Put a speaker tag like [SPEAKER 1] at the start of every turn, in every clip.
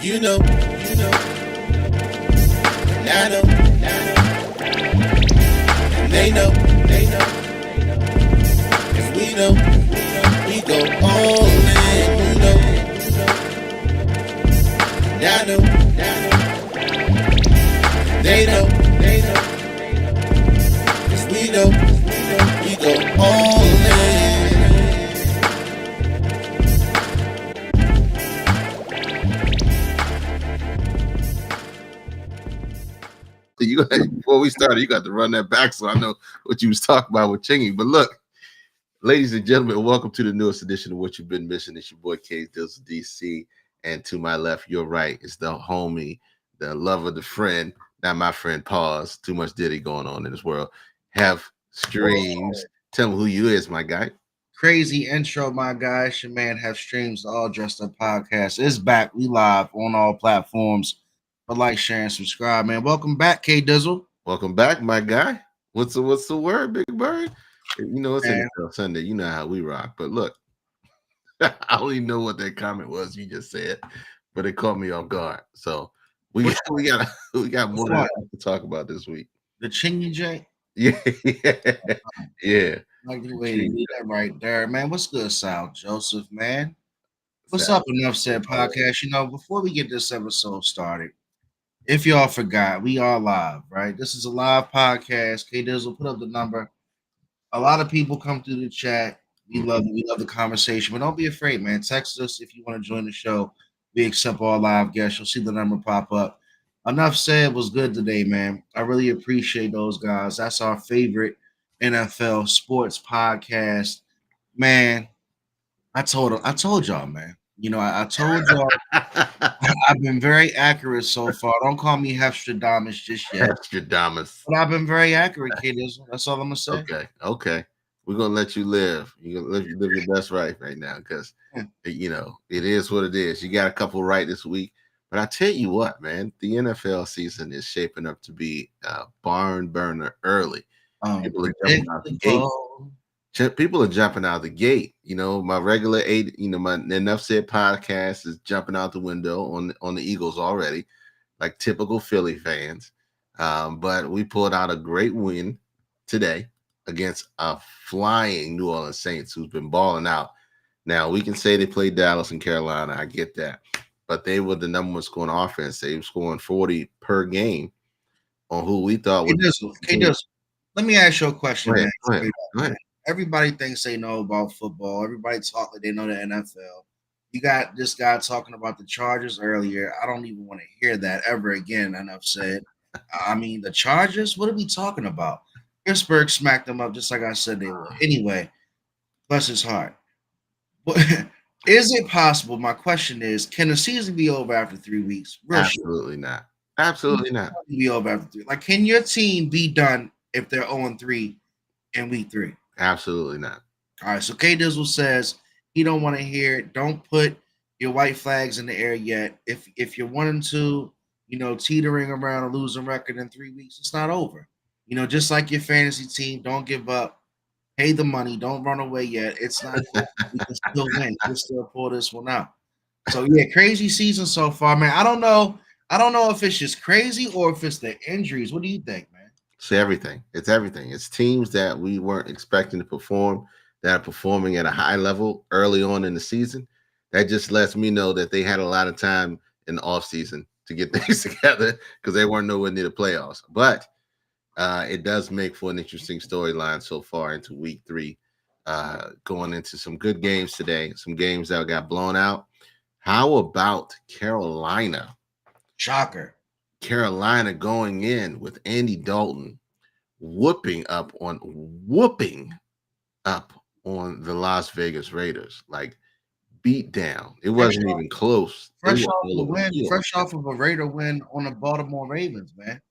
[SPEAKER 1] You know, and I know, and they know, 'cause we go all in. And I know, they know, 'cause we go all in. Before we started, you got to run that back so I know what you was talking about with Chingy. But look, ladies and gentlemen, welcome to the newest edition of What You've Been Missing. It's your boy K Dizzle DC, and to my left, your right, is the homie, the lover, the friend, not my friend. Pause. Too much Diddy going on in this world. Have streams. Tell me who you is, my guy.
[SPEAKER 2] Crazy intro, my guy. It's your man Have Streams, the All Dressed Up podcast. It's back. We live on all platforms. But like, share, and subscribe, man. Welcome back, K Dizzle.
[SPEAKER 1] Welcome back, my guy. What's the word, Big Bird? You know it's
[SPEAKER 2] Man.
[SPEAKER 1] NFL Sunday. You know how we rock. But look, I don't even know what that comment was you just said, but it caught me off guard. So we got more to talk about this week.
[SPEAKER 2] The Chingy J.
[SPEAKER 1] Yeah, yeah.
[SPEAKER 2] Like the way to do that right there, man. What's good, Sal Joseph, man? What's up, Enough Said Podcast? Before we get this episode started, if y'all forgot, we are live, right? This is a live podcast. K Dizzle, put up the number. A lot of people come through the chat. We love it. We love the conversation, but don't be afraid, man. Text us if you want to join the show. We accept all live guests. You'll see the number pop up. Enough said was good today, man. I really appreciate those guys. That's our favorite NFL sports podcast, man. I told y'all, man. I told y'all I've been very accurate so far. Don't call me Hefstradamus just yet.
[SPEAKER 1] Hefstradamus.
[SPEAKER 2] But I've been very accurate, kiddos. That's all I'm gonna say.
[SPEAKER 1] Okay. We're gonna let you live. You're gonna live your best life right now because it is what it is. You got a couple right this week. But I tell you what, man, the NFL season is shaping up to be a barn burner early. People are jumping out the gate. People are jumping out the gate. My regular my Enough Said podcast is jumping out the window on the Eagles already, like typical Philly fans. But we pulled out a great win today against a flying New Orleans Saints who's been balling out. Now, we can say they played Dallas and Carolina. I get that. But they were the number one scoring offense. They were scoring 40 per game on who we thought would.
[SPEAKER 2] Let me ask you a question, man.
[SPEAKER 1] Go ahead.
[SPEAKER 2] Everybody thinks they know about football. Everybody talk like they know the NFL. You got this guy talking about the Chargers earlier. I don't even want to hear that ever again. Enough said. I mean, the Chargers? What are we talking about? Pittsburgh smacked them up just like I said they would. Anyway, bless his heart. But is it possible? My question is, can the season be over after 3 weeks?
[SPEAKER 1] Absolutely not. Absolutely not.
[SPEAKER 2] Be over after 3. Like, can your team be done if they're 0-3 in week 3?
[SPEAKER 1] Absolutely not.
[SPEAKER 2] All right. So K Dizzle says he don't want to hear it. Don't put your white flags in the air yet. If you're 1-2, teetering around a losing record in 3 weeks, it's not over. Just like your fantasy team, don't give up. Pay the money. Don't run away yet. It's not. We can still win. We can still pull this one out. So yeah, crazy season so far, man. I don't know if it's just crazy or if it's the injuries. What do you think, man?
[SPEAKER 1] It's everything. It's everything. It's teams that we weren't expecting to perform that are performing at a high level early on in the season. That just lets me know that they had a lot of time in the offseason to get things together because they weren't nowhere near the playoffs. But it does make for an interesting storyline so far into week 3, going into some good games today, some games that got blown out. How about Carolina?
[SPEAKER 2] Shocker.
[SPEAKER 1] Carolina going in with Andy Dalton whooping up on the Las Vegas Raiders, like beat down. It wasn't even close.
[SPEAKER 2] Fresh off of a Raider win on the Baltimore Ravens, man.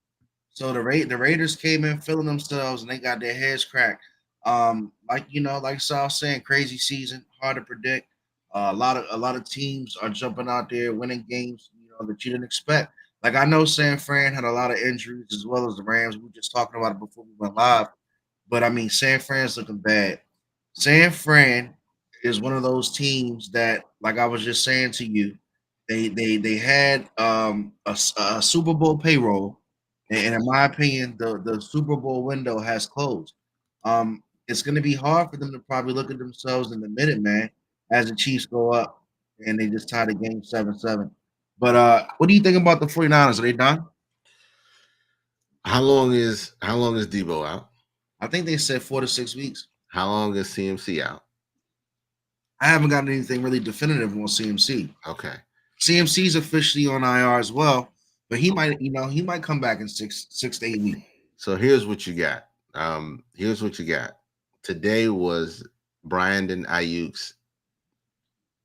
[SPEAKER 2] So the Raiders came in feeling themselves and they got their heads cracked. Like Sal saying, crazy season, hard to predict. A lot of teams are jumping out there winning games, that you didn't expect. Like I know San Fran had a lot of injuries as well as the Rams. We were just talking about it before we went live. But I mean, San Fran's looking bad. San Fran is one of those teams that, like I was just saying to you, they had a Super Bowl payroll, and in my opinion, the Super Bowl window has closed. It's going to be hard for them to probably look at themselves in the minute, man, as the Chiefs go up and they just tie the game 7-7. But what do you think about the 49ers? Are they done?
[SPEAKER 1] How long is Debo out?
[SPEAKER 2] I think they said 4 to 6 weeks.
[SPEAKER 1] How long is CMC out?
[SPEAKER 2] I haven't gotten anything really definitive on CMC.
[SPEAKER 1] Okay.
[SPEAKER 2] CMC's officially on IR as well, but he might come back in 6 to 8 weeks.
[SPEAKER 1] So here's what you got. Today was Brandon Ayuk's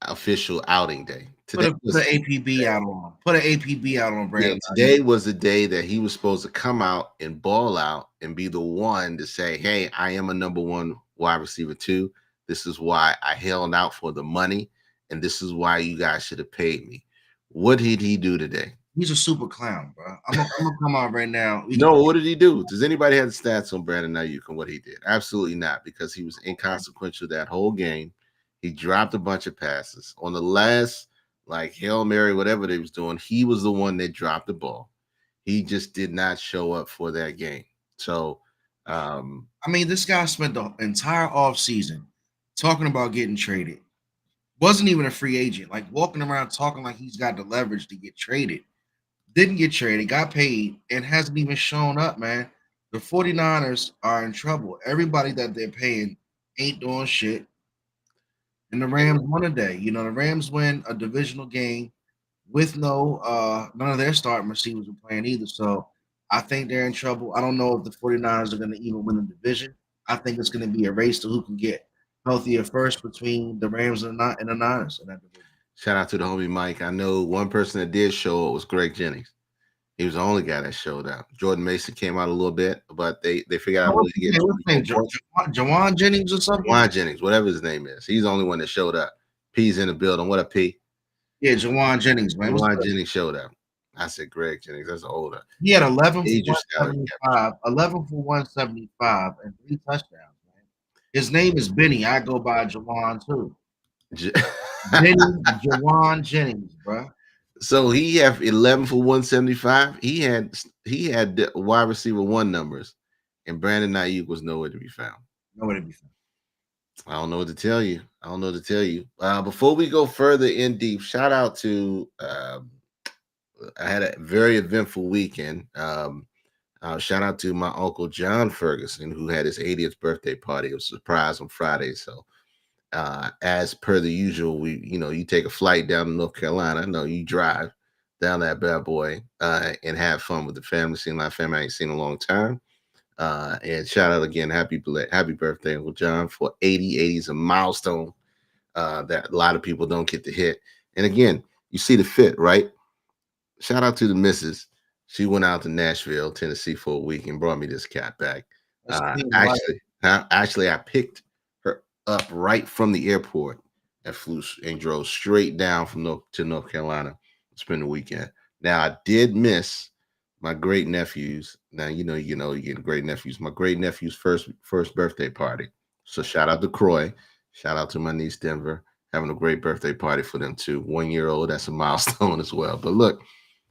[SPEAKER 1] official outing day. Today
[SPEAKER 2] Put an APB out on. Put an APB out on Brandon.
[SPEAKER 1] Today was the day that he was supposed to come out and ball out and be the one to say, "Hey, I am a number one wide receiver too. This is why I held out for the money, and this is why you guys should have paid me." What did he do today?
[SPEAKER 2] He's a super clown, bro. I'm gonna come out right now.
[SPEAKER 1] No, what did he do? Does anybody have the stats on Brandon Ayuk and what he did? Absolutely not, because he was inconsequential that whole game. He dropped a bunch of passes on the last, like Hail Mary, whatever they was doing. He was the one that dropped the ball. He just did not show up for that game. So,
[SPEAKER 2] I mean, this guy spent the entire offseason talking about getting traded. Wasn't even a free agent, like walking around talking like he's got the leverage to get traded. Didn't get traded, got paid, and hasn't even shown up, man. The 49ers are in trouble. Everybody that they're paying ain't doing shit. And the Rams won a day. You know, the Rams win a divisional game with none of their starting receivers were playing either. So I think they're in trouble. I don't know if the 49ers are going to even win the division. I think it's going to be a race to who can get healthier first between the Rams and the Niners in that division.
[SPEAKER 1] Shout out to the homie Mike. I know one person that did show up was Greg Jennings. He was the only guy that showed up. Jordan Mason came out a little bit, but they figured out a way to get
[SPEAKER 2] Jawan Jennings or something.
[SPEAKER 1] Jawan Jennings, whatever his name is. He's the only one that showed up. P's in the building. What up, P?
[SPEAKER 2] Yeah, Jawan Jennings, man.
[SPEAKER 1] Jawan Jennings showed up. I said Greg Jennings. That's older.
[SPEAKER 2] He had 11 for 175, and 3 touchdowns, man. His name is Benny. I go by Jawan too. Benny Jawan Jennings, bro.
[SPEAKER 1] So he have 11 for 175. He had the wide receiver 1 numbers, and Brandon Ayuk was nowhere to be found.
[SPEAKER 2] Nowhere to be found.
[SPEAKER 1] I don't know what to tell you. Before we go further in deep, shout out to I had a very eventful weekend. Shout out to my uncle John Ferguson, who had his 80th birthday party. It was a surprise on Friday. So as per the usual, you take a flight down to North Carolina. No, you drive down that bad boy and have fun with the family. Seeing my family I ain't seen in a long time. And shout out again, happy birthday, Uncle John, for 80. 80 is a milestone that a lot of people don't get to hit. And again, you see the fit, right? Shout out to the missus. She went out to Nashville, Tennessee for a week and brought me this cat back. Actually, I picked her up right from the airport and drove straight down to North Carolina to spend the weekend. Now, I did miss my great nephews. Now, you get great nephews. My great nephew's first birthday party. So shout out to Croy. Shout out to my niece Denver. Having a great birthday party for them too. 1 year old. That's a milestone as well. But look,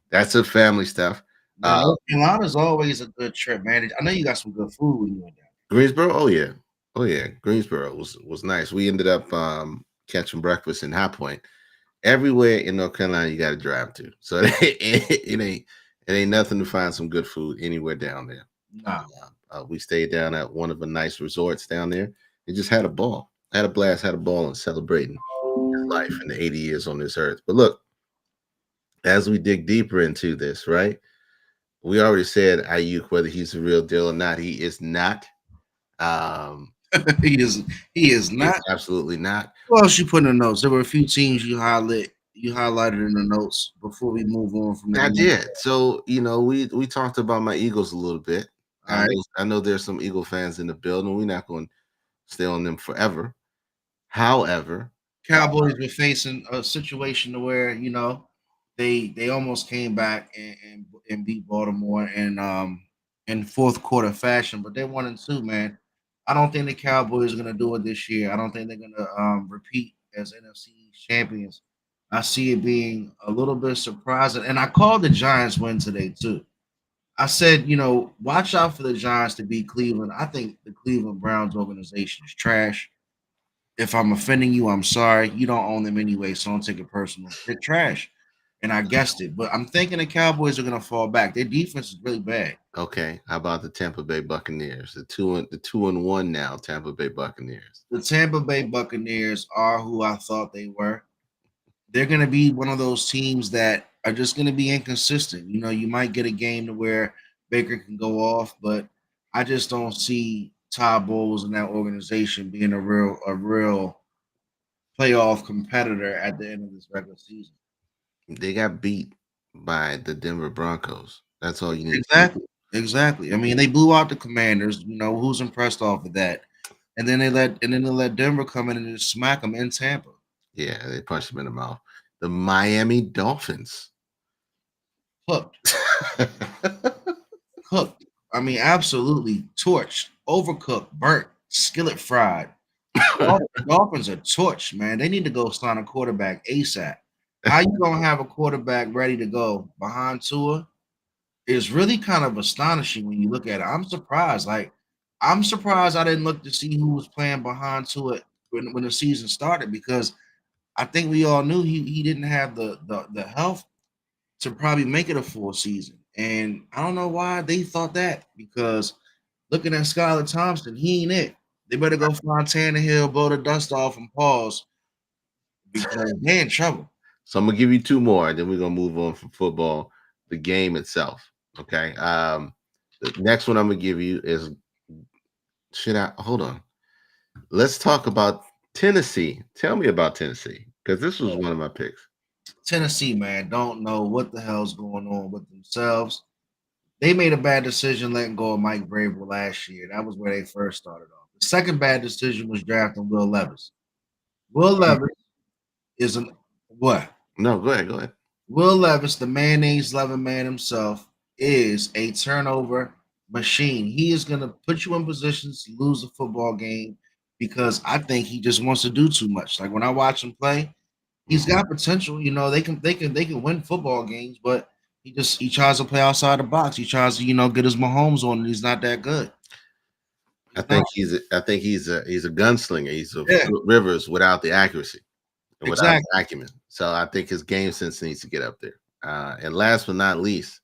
[SPEAKER 1] that's the family stuff.
[SPEAKER 2] North Carolina's always a good trip, man. I know you got some good food when you went down.
[SPEAKER 1] Greensboro, oh yeah. Greensboro was nice. We ended up catching breakfast in High Point. Everywhere in North Carolina you got to drive to. So it ain't nothing to find some good food anywhere down there.
[SPEAKER 2] No.
[SPEAKER 1] We stayed down at one of the nice resorts down there. And just had a ball. Had a blast. Had a ball and celebrating his life in the 80 years on this earth. But look, as we dig deeper into this, right? We already said Ayuk, whether he's the real deal or not. He is not.
[SPEAKER 2] He is not.
[SPEAKER 1] Absolutely not.
[SPEAKER 2] What else you put in the notes? There were a few teams you highlighted in the notes before we move on from that.
[SPEAKER 1] I did. So we talked about my Eagles a little bit. I know there's some Eagle fans in the building. We're not going to stay on them forever. However,
[SPEAKER 2] Cowboys were facing a situation where they almost came back and beat Baltimore in fourth quarter fashion, but they're 1-2, man. I don't think the Cowboys are gonna do it this year. I don't think they're gonna repeat as NFC champions. I see it being a little bit surprising. And I called the Giants win today too. I said, watch out for the Giants to beat Cleveland. I think the Cleveland Browns organization is trash. If I'm offending you, I'm sorry. You don't own them anyway, so don't take it personal. They're trash. And I guessed it. But I'm thinking the Cowboys are gonna fall back. Their defense is really bad.
[SPEAKER 1] Okay, how about the Tampa Bay Buccaneers? The two and one now Tampa Bay Buccaneers.
[SPEAKER 2] The Tampa Bay Buccaneers are who I thought they were. They're gonna be one of those teams that are just gonna be inconsistent. You might get a game to where Baker can go off, but I just don't see Todd Bowles and that organization being a real playoff competitor at the end of this regular season.
[SPEAKER 1] They got beat by the Denver Broncos. That's all you need to know.
[SPEAKER 2] Exactly. I mean, they blew out the Commanders. Who's impressed off of that? And then they let Denver come in and just smack them in Tampa.
[SPEAKER 1] Yeah, they punched him in the mouth. The Miami Dolphins.
[SPEAKER 2] Cooked, cooked. I mean, absolutely torched, overcooked, burnt, skillet fried. Dolphins are torched, man. They need to go sign a quarterback ASAP. How you gonna have a quarterback ready to go behind Tua is really kind of astonishing when you look at it. I'm surprised. Like, I'm surprised I didn't look to see who was playing behind Tua when the season started because I think we all knew he didn't have the health to probably make it a full season. And I don't know why they thought that because looking at Skylar Thompson, he ain't it. They better go find Tannehill, blow the dust off, and pause because they're in trouble.
[SPEAKER 1] So I'm gonna give you two more, then we're gonna move on from football, the game itself. Okay. The next one I'm gonna give you is should I hold on? Let's talk about Tennessee. Tell me about Tennessee because this was one of my picks.
[SPEAKER 2] Tennessee, man, don't know what the hell's going on with themselves. They made a bad decision letting go of Mike Vrabel last year. That was where they first started off. The second bad decision was drafting Will Levis. Will Levis is an what?
[SPEAKER 1] No, go ahead. Go ahead.
[SPEAKER 2] Will Levis, the mayonnaise loving man himself, is a turnover machine. He is going to put you in positions to lose a football game because I think he just wants to do too much. Like when I watch him play, he's got potential. They can win football games, but he tries to play outside the box. He tries to get his Mahomes on, and he's not that good.
[SPEAKER 1] I
[SPEAKER 2] He's not.
[SPEAKER 1] think he's a gunslinger. He's a
[SPEAKER 2] Yeah,
[SPEAKER 1] Rivers without the accuracy and without
[SPEAKER 2] exactly.
[SPEAKER 1] the acumen. So I think his game sense needs to get up there. And last but not least,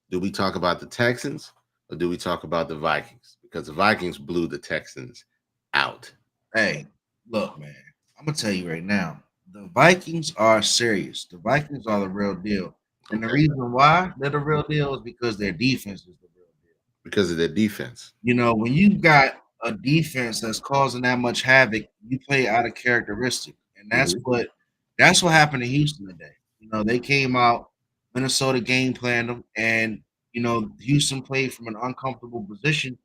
[SPEAKER 1] do we talk about the Texans or do we talk about the Vikings? Because the Vikings blew the Texans out.
[SPEAKER 2] Hey, look, man. I'm gonna tell you right now. The Vikings are serious. The Vikings are the real deal, and the
[SPEAKER 1] Okay.
[SPEAKER 2] reason why they're the real deal is because their defense is the real deal.
[SPEAKER 1] Because of their defense.
[SPEAKER 2] When you've got a defense that's causing that much havoc, you play out of characteristic, and that's
[SPEAKER 1] Mhm.
[SPEAKER 2] what happened to Houston today. They came out, Minnesota game planned them, and Houston played from an uncomfortable position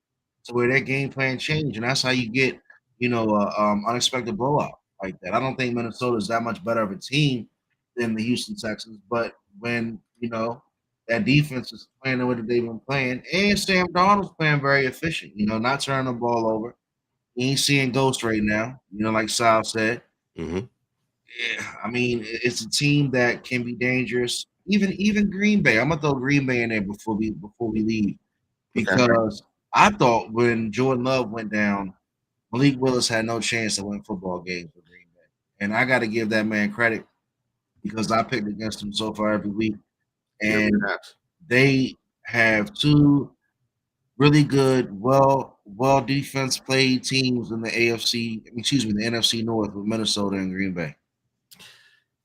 [SPEAKER 2] to where their game plan changed, and that's how you get unexpected blowout like that. I don't think Minnesota is that much better of a team than the Houston Texans, but when that defense is playing the way that they've been playing, and Sam Darnold's playing very efficient. Not turning the ball over. He ain't seeing ghosts right now. Like Sal said.
[SPEAKER 1] Mhm.
[SPEAKER 2] Yeah, I mean, it's a team that can be dangerous. Even Green Bay. I'm gonna throw Green Bay in there before we leave
[SPEAKER 1] Okay.
[SPEAKER 2] because I thought when Jordan Love went down, Malik Willis had no chance to win football games with Green Bay, and I got to give that man credit because I picked against him so far every week,
[SPEAKER 1] Give them
[SPEAKER 2] and
[SPEAKER 1] that.
[SPEAKER 2] they have two really good, well defense played teams in the the NFC North with Minnesota and Green Bay.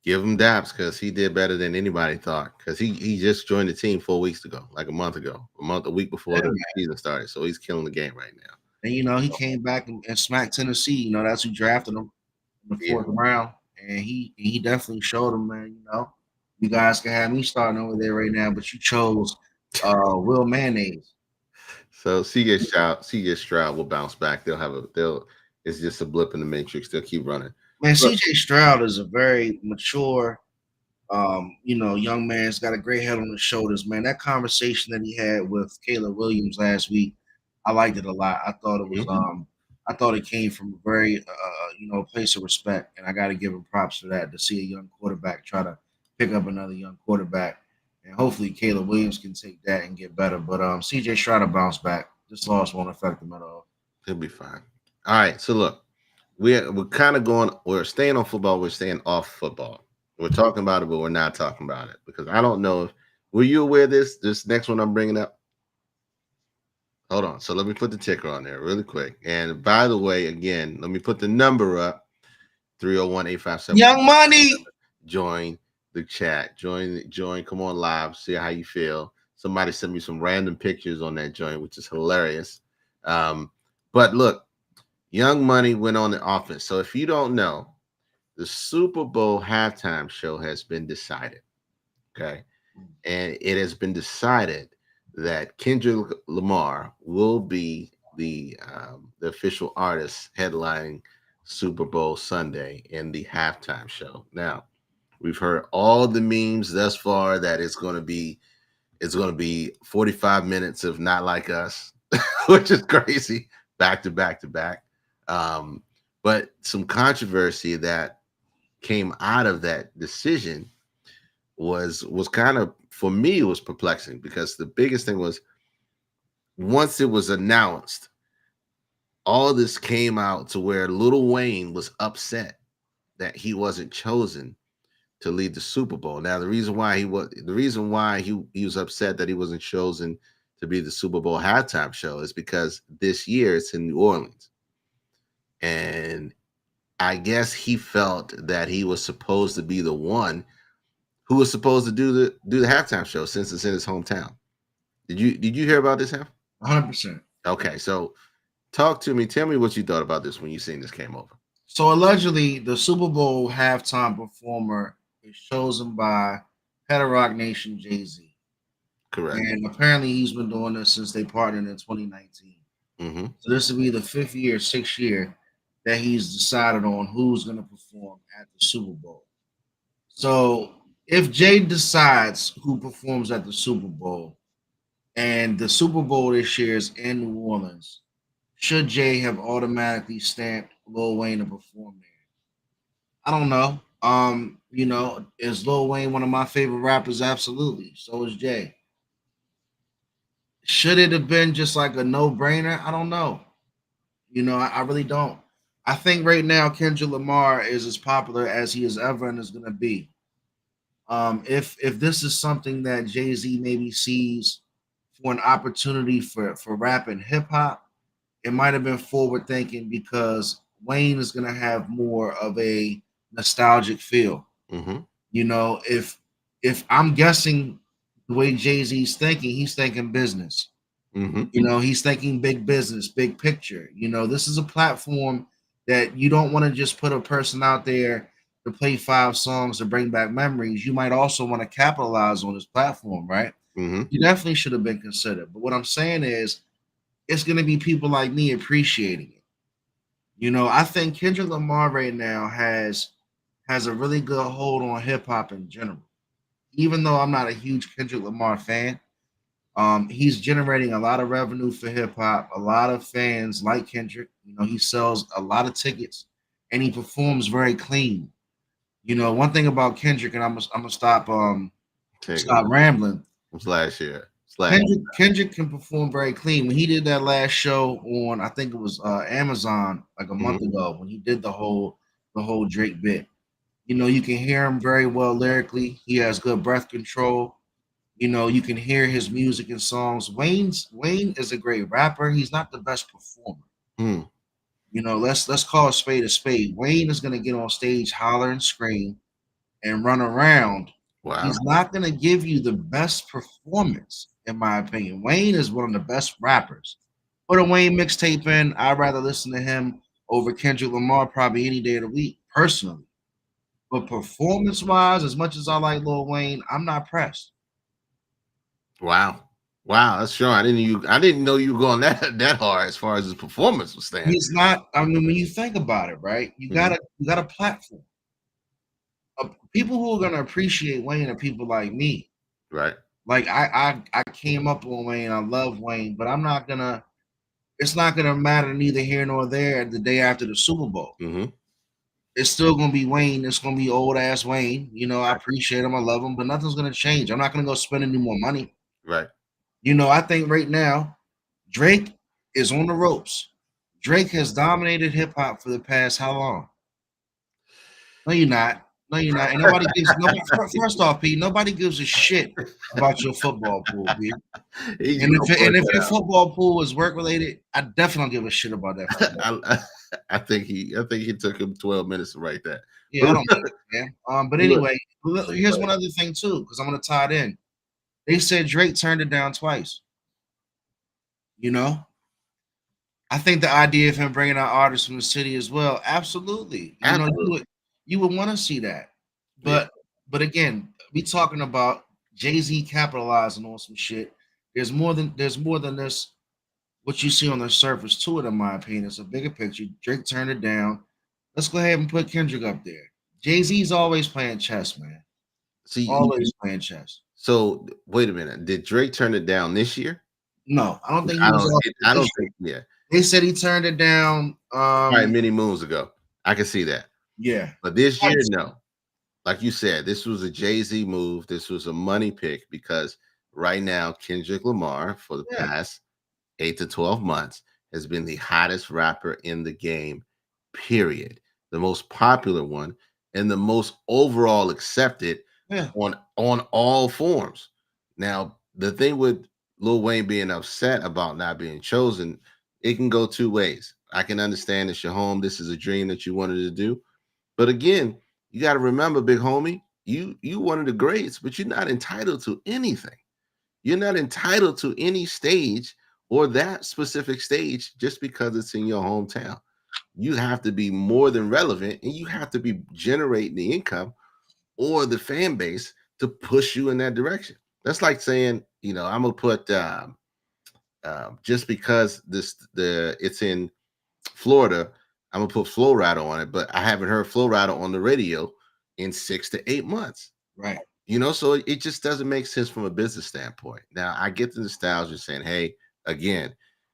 [SPEAKER 1] Give him daps because he did better than anybody thought. Because he just joined the team 4 weeks ago, like a month ago, a week before
[SPEAKER 2] Yeah,
[SPEAKER 1] the
[SPEAKER 2] man.
[SPEAKER 1] season started. So he's killing the game right now.
[SPEAKER 2] And he came back and smacked Tennessee. That's who drafted him in the
[SPEAKER 1] Yeah.
[SPEAKER 2] fourth round, and he definitely showed them, man. You guys can have me starting over there right now, but you chose Will Mayonnaise.
[SPEAKER 1] So CJ Stroud will bounce back. They'll it's just a blip in the matrix. They'll keep running.
[SPEAKER 2] Man,
[SPEAKER 1] But
[SPEAKER 2] CJ Stroud is a very mature, young man. He's got a great head on his shoulders, man. That conversation that he had with Caleb Williams last week, I liked it a lot. I thought it was
[SPEAKER 1] Mhm.
[SPEAKER 2] I thought it came from a very place of respect, and I got to give him props for that. To see a young quarterback try to pick up another young quarterback, and hopefully Caleb Williams can take that and get better. But C.J. Stroud will bounce back. This loss won't affect him at all.
[SPEAKER 1] He'll be fine. All right. So look, we're kind of going. We're staying on football. We're staying off football. We're talking about it, but we're not talking about it because I don't know if were you aware of this next one I'm bringing up. Hold on. So let me put the ticker on there really quick. And by the way, again, let me put the number up 301-857.
[SPEAKER 2] Young Money.
[SPEAKER 1] Join the chat. Join. Come on live. See how you feel. Somebody sent me some random pictures on that joint, which is hilarious. But look, Young Money went on the offense. So if you don't know, the Super Bowl halftime show has been decided. Okay. And it has been decided that Kendrick Lamar will be the official artist headlining Super Bowl Sunday in the halftime show. Now, we've heard all the memes thus far that it's going to be 45 minutes of Not Like Us, which is crazy, back to back to back. But some controversy that came out of that decision was kind of, for me, it was perplexing because the biggest thing was once it was announced, all this came out to where Lil Wayne was upset that he wasn't chosen to lead the Super Bowl. Now, the reason why he was upset that he wasn't chosen to be the Super Bowl halftime show is because this year it's in New Orleans. And I guess he felt that he was supposed to be the one who was supposed to do the halftime show since it's in his hometown. Did you hear about this, Ham?
[SPEAKER 2] 100%.
[SPEAKER 1] Okay, so talk to me. Tell me what you thought about this when you seen this came over.
[SPEAKER 2] So allegedly, the Super Bowl halftime performer is chosen by Head Rock Nation Jay-Z.
[SPEAKER 1] Correct.
[SPEAKER 2] And apparently he's been doing this since they partnered in 2019.
[SPEAKER 1] Mm-hmm.
[SPEAKER 2] So this will be the 6th year that he's decided on who's going to perform at the Super Bowl. So if Jay decides who performs at the Super Bowl, and the Super Bowl this year is in New Orleans, should Jay have automatically stamped Lil Wayne to perform there? I don't know. Is Lil Wayne one of my favorite rappers? Absolutely. So is Jay. Should it have been just like a no-brainer? I don't know. I really don't. I think right now Kendrick Lamar is as popular as he is ever and is going to be. If this is something that Jay-Z maybe sees for an opportunity for rap and hip hop, it might have been forward thinking because Wayne is going to have more of a nostalgic feel.
[SPEAKER 1] Mm-hmm.
[SPEAKER 2] If I'm guessing the way Jay-Z's thinking, he's thinking business.
[SPEAKER 1] Mm-hmm.
[SPEAKER 2] He's thinking big business, big picture. This is a platform that you don't want to just put a person out there to play 5 songs to bring back memories. You might also want to capitalize on this platform, right?
[SPEAKER 1] Mm-hmm.
[SPEAKER 2] You definitely should have been considered. But what I'm saying is, it's going to be people like me appreciating it. I think Kendrick Lamar right now has a really good hold on hip hop in general. Even though I'm not a huge Kendrick Lamar fan, he's generating a lot of revenue for hip hop. A lot of fans like Kendrick. He sells a lot of tickets, and he performs very clean. One thing about Kendrick, and I'm gonna stop rambling.
[SPEAKER 1] It was last year.
[SPEAKER 2] Kendrick can perform very clean. When he did that last show on, I think it was Amazon, like a month ago, when he did the whole Drake bit. You can hear him very well lyrically. He has good breath control. You can hear his music and songs. Wayne is a great rapper. He's not the best performer.
[SPEAKER 1] Mm.
[SPEAKER 2] Let's call a spade a spade. Wayne is gonna get on stage, holler and scream, and run around.
[SPEAKER 1] Wow.
[SPEAKER 2] He's not gonna give you the best performance, in my opinion. Wayne is one of the best rappers. Put a Wayne mixtape in. I'd rather listen to him over Kendrick Lamar probably any day of the week, personally. But performance-wise, as much as I like Lil Wayne, I'm not pressed.
[SPEAKER 1] Wow, that's sure. I didn't know you were going that hard as far as his performance was standing.
[SPEAKER 2] He's not. I mean, when you think about it, right? You got a platform. People who are gonna appreciate Wayne are people like me.
[SPEAKER 1] Right.
[SPEAKER 2] Like I came up on Wayne. I love Wayne, but I'm not gonna it's not gonna matter neither here nor there the day after the Super Bowl.
[SPEAKER 1] Mm-hmm.
[SPEAKER 2] It's still gonna be Wayne. It's gonna be old ass Wayne. You know, I appreciate him, I love him, but nothing's gonna change. I'm not gonna go spend any more money.
[SPEAKER 1] Right.
[SPEAKER 2] You know, I think right now Drake is on the ropes. Drake has dominated hip hop for the past how long? No, you're not. No, you're not. And nobody gives nobody first off, Pete, nobody gives a shit about your football pool, Pete.
[SPEAKER 1] You
[SPEAKER 2] And
[SPEAKER 1] gonna point
[SPEAKER 2] if
[SPEAKER 1] that
[SPEAKER 2] your
[SPEAKER 1] out.
[SPEAKER 2] football pool is work related, I definitely don't give a shit about that football.
[SPEAKER 1] I think he took him 12 minutes to write that.
[SPEAKER 2] Yeah, I don't give a damn. But
[SPEAKER 1] Look,
[SPEAKER 2] anyway, here's one other thing too, because I'm gonna tie it in. They said Drake turned it down twice. You know, I think the idea of him bringing out artists from the city as well, absolutely. You know,
[SPEAKER 1] absolutely.
[SPEAKER 2] you would want to see that.
[SPEAKER 1] Yeah.
[SPEAKER 2] But again, we talking about Jay-Z capitalizing on some shit. There's more than this what you see on the surface to it, in my opinion. It's a bigger picture. Drake turned it down. Let's go ahead and put Kendrick up there. Jay-Z's always playing chess, man.
[SPEAKER 1] See,
[SPEAKER 2] Always playing chess.
[SPEAKER 1] so wait a minute. Did Drake turn it down this year?
[SPEAKER 2] No, I don't think he
[SPEAKER 1] I
[SPEAKER 2] was
[SPEAKER 1] don't.
[SPEAKER 2] off
[SPEAKER 1] I
[SPEAKER 2] this
[SPEAKER 1] don't
[SPEAKER 2] year.
[SPEAKER 1] think. Yeah.
[SPEAKER 2] They said he turned it down.
[SPEAKER 1] Probably many moons ago. I can see that.
[SPEAKER 2] Yeah.
[SPEAKER 1] But this year,
[SPEAKER 2] Twice.
[SPEAKER 1] no. Like you said, this was a Jay-Z move. This was a money pick because right now, Kendrick Lamar, for the
[SPEAKER 2] Yeah.
[SPEAKER 1] past 8 to 12 months, has been the hottest rapper in the game, period. The most popular one and the most overall accepted
[SPEAKER 2] Yeah.
[SPEAKER 1] on all forms. Now, the thing with Lil Wayne being upset about not being chosen, it can go two ways. I can understand it's your home. This is a dream that you wanted to do. But again, you got to remember, big homie, you one of the greats, but you're not entitled to anything. You're not entitled to any stage or that specific stage just because it's in your hometown. You have to be more than relevant and you have to be generating the income or the fan base to push you in that direction. That's like saying, I'm gonna put just because it's in Florida, I'm gonna put Flow Rider on it, but I haven't heard Flow Rider on the radio in 6 to 8 months.
[SPEAKER 2] Right.
[SPEAKER 1] So it just doesn't make sense from a business standpoint. Now I get the nostalgia saying, hey, again,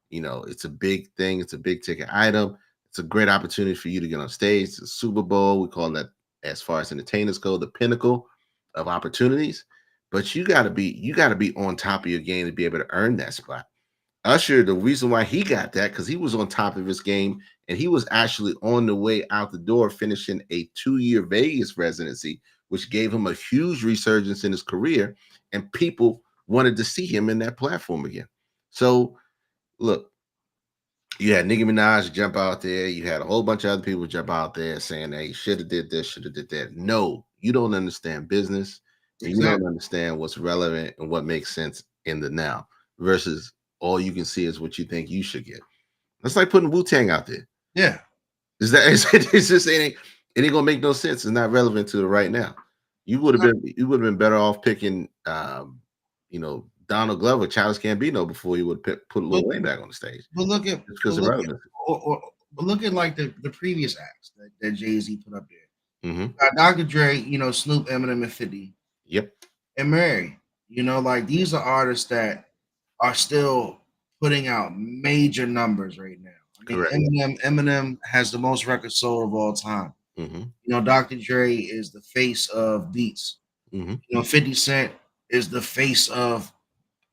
[SPEAKER 1] it's a big thing, it's a big ticket item, it's a great opportunity for you to get on stage. It's a Super Bowl. We call that, as far as entertainers go, the pinnacle of opportunities. But you gotta be on top of your game to be able to earn that spot. Usher, the reason why he got that, because he was on top of his game and he was actually on the way out the door, finishing a 2-year Vegas residency, which gave him a huge resurgence in his career. And people wanted to see him in that platform again. So, look, you had Nicki Minaj jump out there. You had a whole bunch of other people jump out there saying, hey, should have did this, should have did that. No, you don't understand business. And you
[SPEAKER 2] Exactly.
[SPEAKER 1] don't understand what's relevant and what makes sense in the now versus all you can see is what you think you should get. That's like putting Wu-Tang out there.
[SPEAKER 2] Yeah.
[SPEAKER 1] Is that it's just it ain't gonna make no sense. It's not relevant to the right now. You would have been better off picking Donald Glover, Childish Gambino before you would put Lil
[SPEAKER 2] But,
[SPEAKER 1] Wayne back on the stage.
[SPEAKER 2] but look at
[SPEAKER 1] Just because of relevance.
[SPEAKER 2] but look at like the previous acts that Jay-Z put up there.
[SPEAKER 1] Mm-hmm.
[SPEAKER 2] Dr. Dre, Snoop, Eminem, and 50.
[SPEAKER 1] Yep.
[SPEAKER 2] And Mary. Like these are artists that are still putting out major numbers right now. I mean,
[SPEAKER 1] Correct.
[SPEAKER 2] Eminem has the most records sold of all time.
[SPEAKER 1] Mm-hmm.
[SPEAKER 2] Dr. Dre is the face of beats.
[SPEAKER 1] Mm-hmm.
[SPEAKER 2] 50 Cent is the face of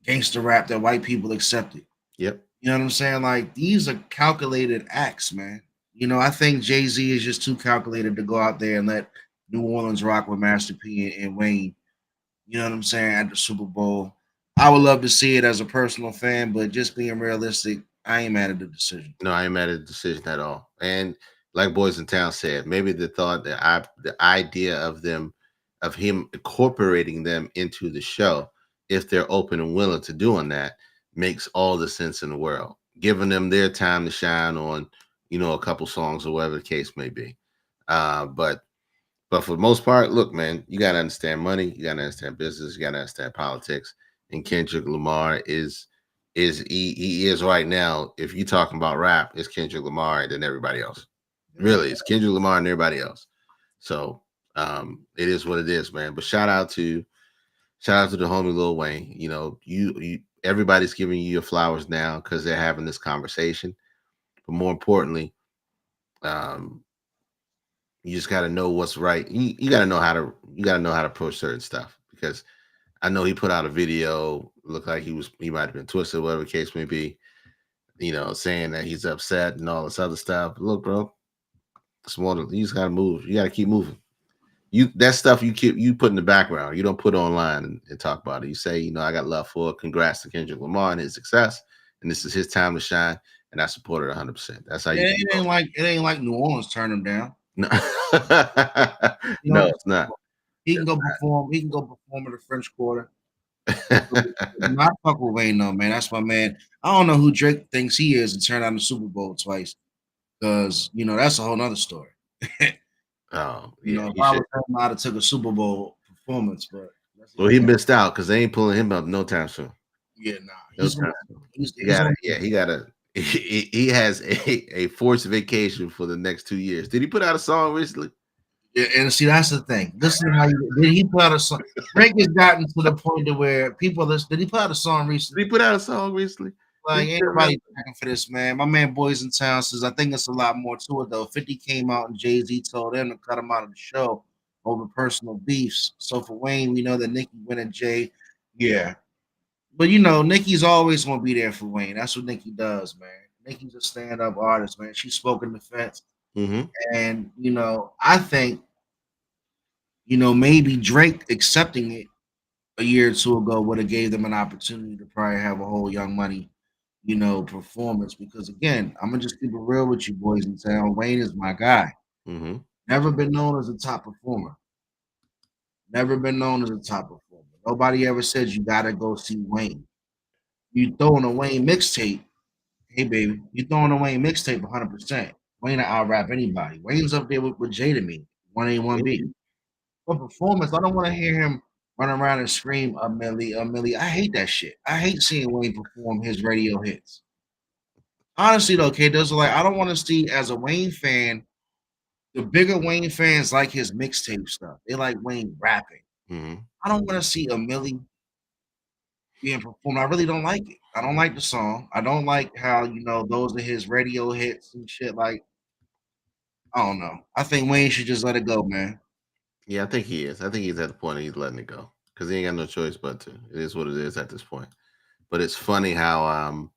[SPEAKER 2] gangster rap that white people accepted.
[SPEAKER 1] Yep.
[SPEAKER 2] You know what I'm saying? Like these are calculated acts, man. I think Jay-Z is just too calculated to go out there and let New Orleans rock with Master P and Wayne. You know what I'm saying? At the Super Bowl. I would love to see it as a personal fan, but just being realistic, I ain't mad at the decision.
[SPEAKER 1] No, I ain't mad at the decision at all. And like Boys in Town said, maybe the idea of him incorporating them into the show, if they're open and willing to doing that, makes all the sense in the world. Giving them their time to shine on, a couple songs or whatever the case may be. But for the most part, look, man, you gotta understand money, you gotta understand business, you gotta understand politics. And Kendrick Lamar he is right now. If you're talking about rap, it's Kendrick Lamar and then everybody else. Really, it's Kendrick Lamar and everybody else. So it is what it is, man. But shout out to the homie Lil Wayne. everybody's giving you your flowers now because they're having this conversation. But more importantly, um, you just got to know what's right. You got to know how to approach certain stuff because I know he put out a video, looked like he might have been twisted, whatever the case may be, saying that he's upset and all this other stuff. Look, bro, it's more than you just gotta move. You gotta keep moving. That stuff you put in the background. You don't put online and talk about it. You say, I got love for it. Congrats to Kendrick Lamar and his success. And this is his time to shine. And I support it 100%. That's how
[SPEAKER 2] Yeah,
[SPEAKER 1] you
[SPEAKER 2] it ain't like New Orleans turned him down.
[SPEAKER 1] No,
[SPEAKER 2] You
[SPEAKER 1] no,
[SPEAKER 2] know,
[SPEAKER 1] it's not.
[SPEAKER 2] he can go perform. He can go perform in the French Quarter. Not fuck with Wayne though, man. That's my man. I don't know who Drake thinks he is and turned out the Super Bowl twice. Because that's a whole nother story.
[SPEAKER 1] Oh,
[SPEAKER 2] If
[SPEAKER 1] yeah.
[SPEAKER 2] I was him, I'd have took a Super Bowl performance, but
[SPEAKER 1] Well, he missed out because they ain't pulling him up no time soon.
[SPEAKER 2] yeah, nah.
[SPEAKER 1] No time soon. He has a forced vacation for the next 2 years. Did he put out a song recently?
[SPEAKER 2] Yeah, and see that's the thing. This is how did he put out a song? Drake has gotten to the point to where people listen. Did he put out a song recently?
[SPEAKER 1] Did he put out a song recently?
[SPEAKER 2] Like ain't nobody checking for this, man. My man Boys in Town says I think it's a lot more to it though. 50 came out and Jay-Z told him to cut him out of the show over personal beefs. So for Wayne, we know that Nicki went and Jay. Yeah. But Nicki's always gonna be there for Wayne. That's what Nicki does, man. Nicki's a stand-up artist, man. She spoke in defense.
[SPEAKER 1] Mm-hmm.
[SPEAKER 2] And I think maybe Drake accepting it a year or two ago would have gave them an opportunity to probably have a whole Young Money, performance. Because again, I'm gonna just keep it real with you boys in town. Wayne is my guy.
[SPEAKER 1] Mm-hmm.
[SPEAKER 2] Never been known as a top performer. Never been known as a top performer. Nobody ever said you gotta go see Wayne. You throwing a Wayne mixtape, hey baby, you throwing a Wayne mixtape 100%. Wayne out rap anybody. Wayne's up there with Jay to me, 1A, 1B. For performance, I don't want to hear him run around and scream a Millie, a Millie. I hate that shit. I hate seeing Wayne perform his radio hits. Honestly, though, okay, those are like I don't want to see as a Wayne fan. The bigger Wayne fans like his mixtape stuff. They like Wayne rapping.
[SPEAKER 1] Mm-hmm.
[SPEAKER 2] I don't want to see a Millie being performed. I really don't like it. I don't like the song. I don't like how those are his radio hits and shit. Like I don't know. I think Wayne should just let it go, man.
[SPEAKER 1] Yeah, I think he is. I think he's at the point he's letting it go because he ain't got no choice but to. It is what it is at this point. But it's funny how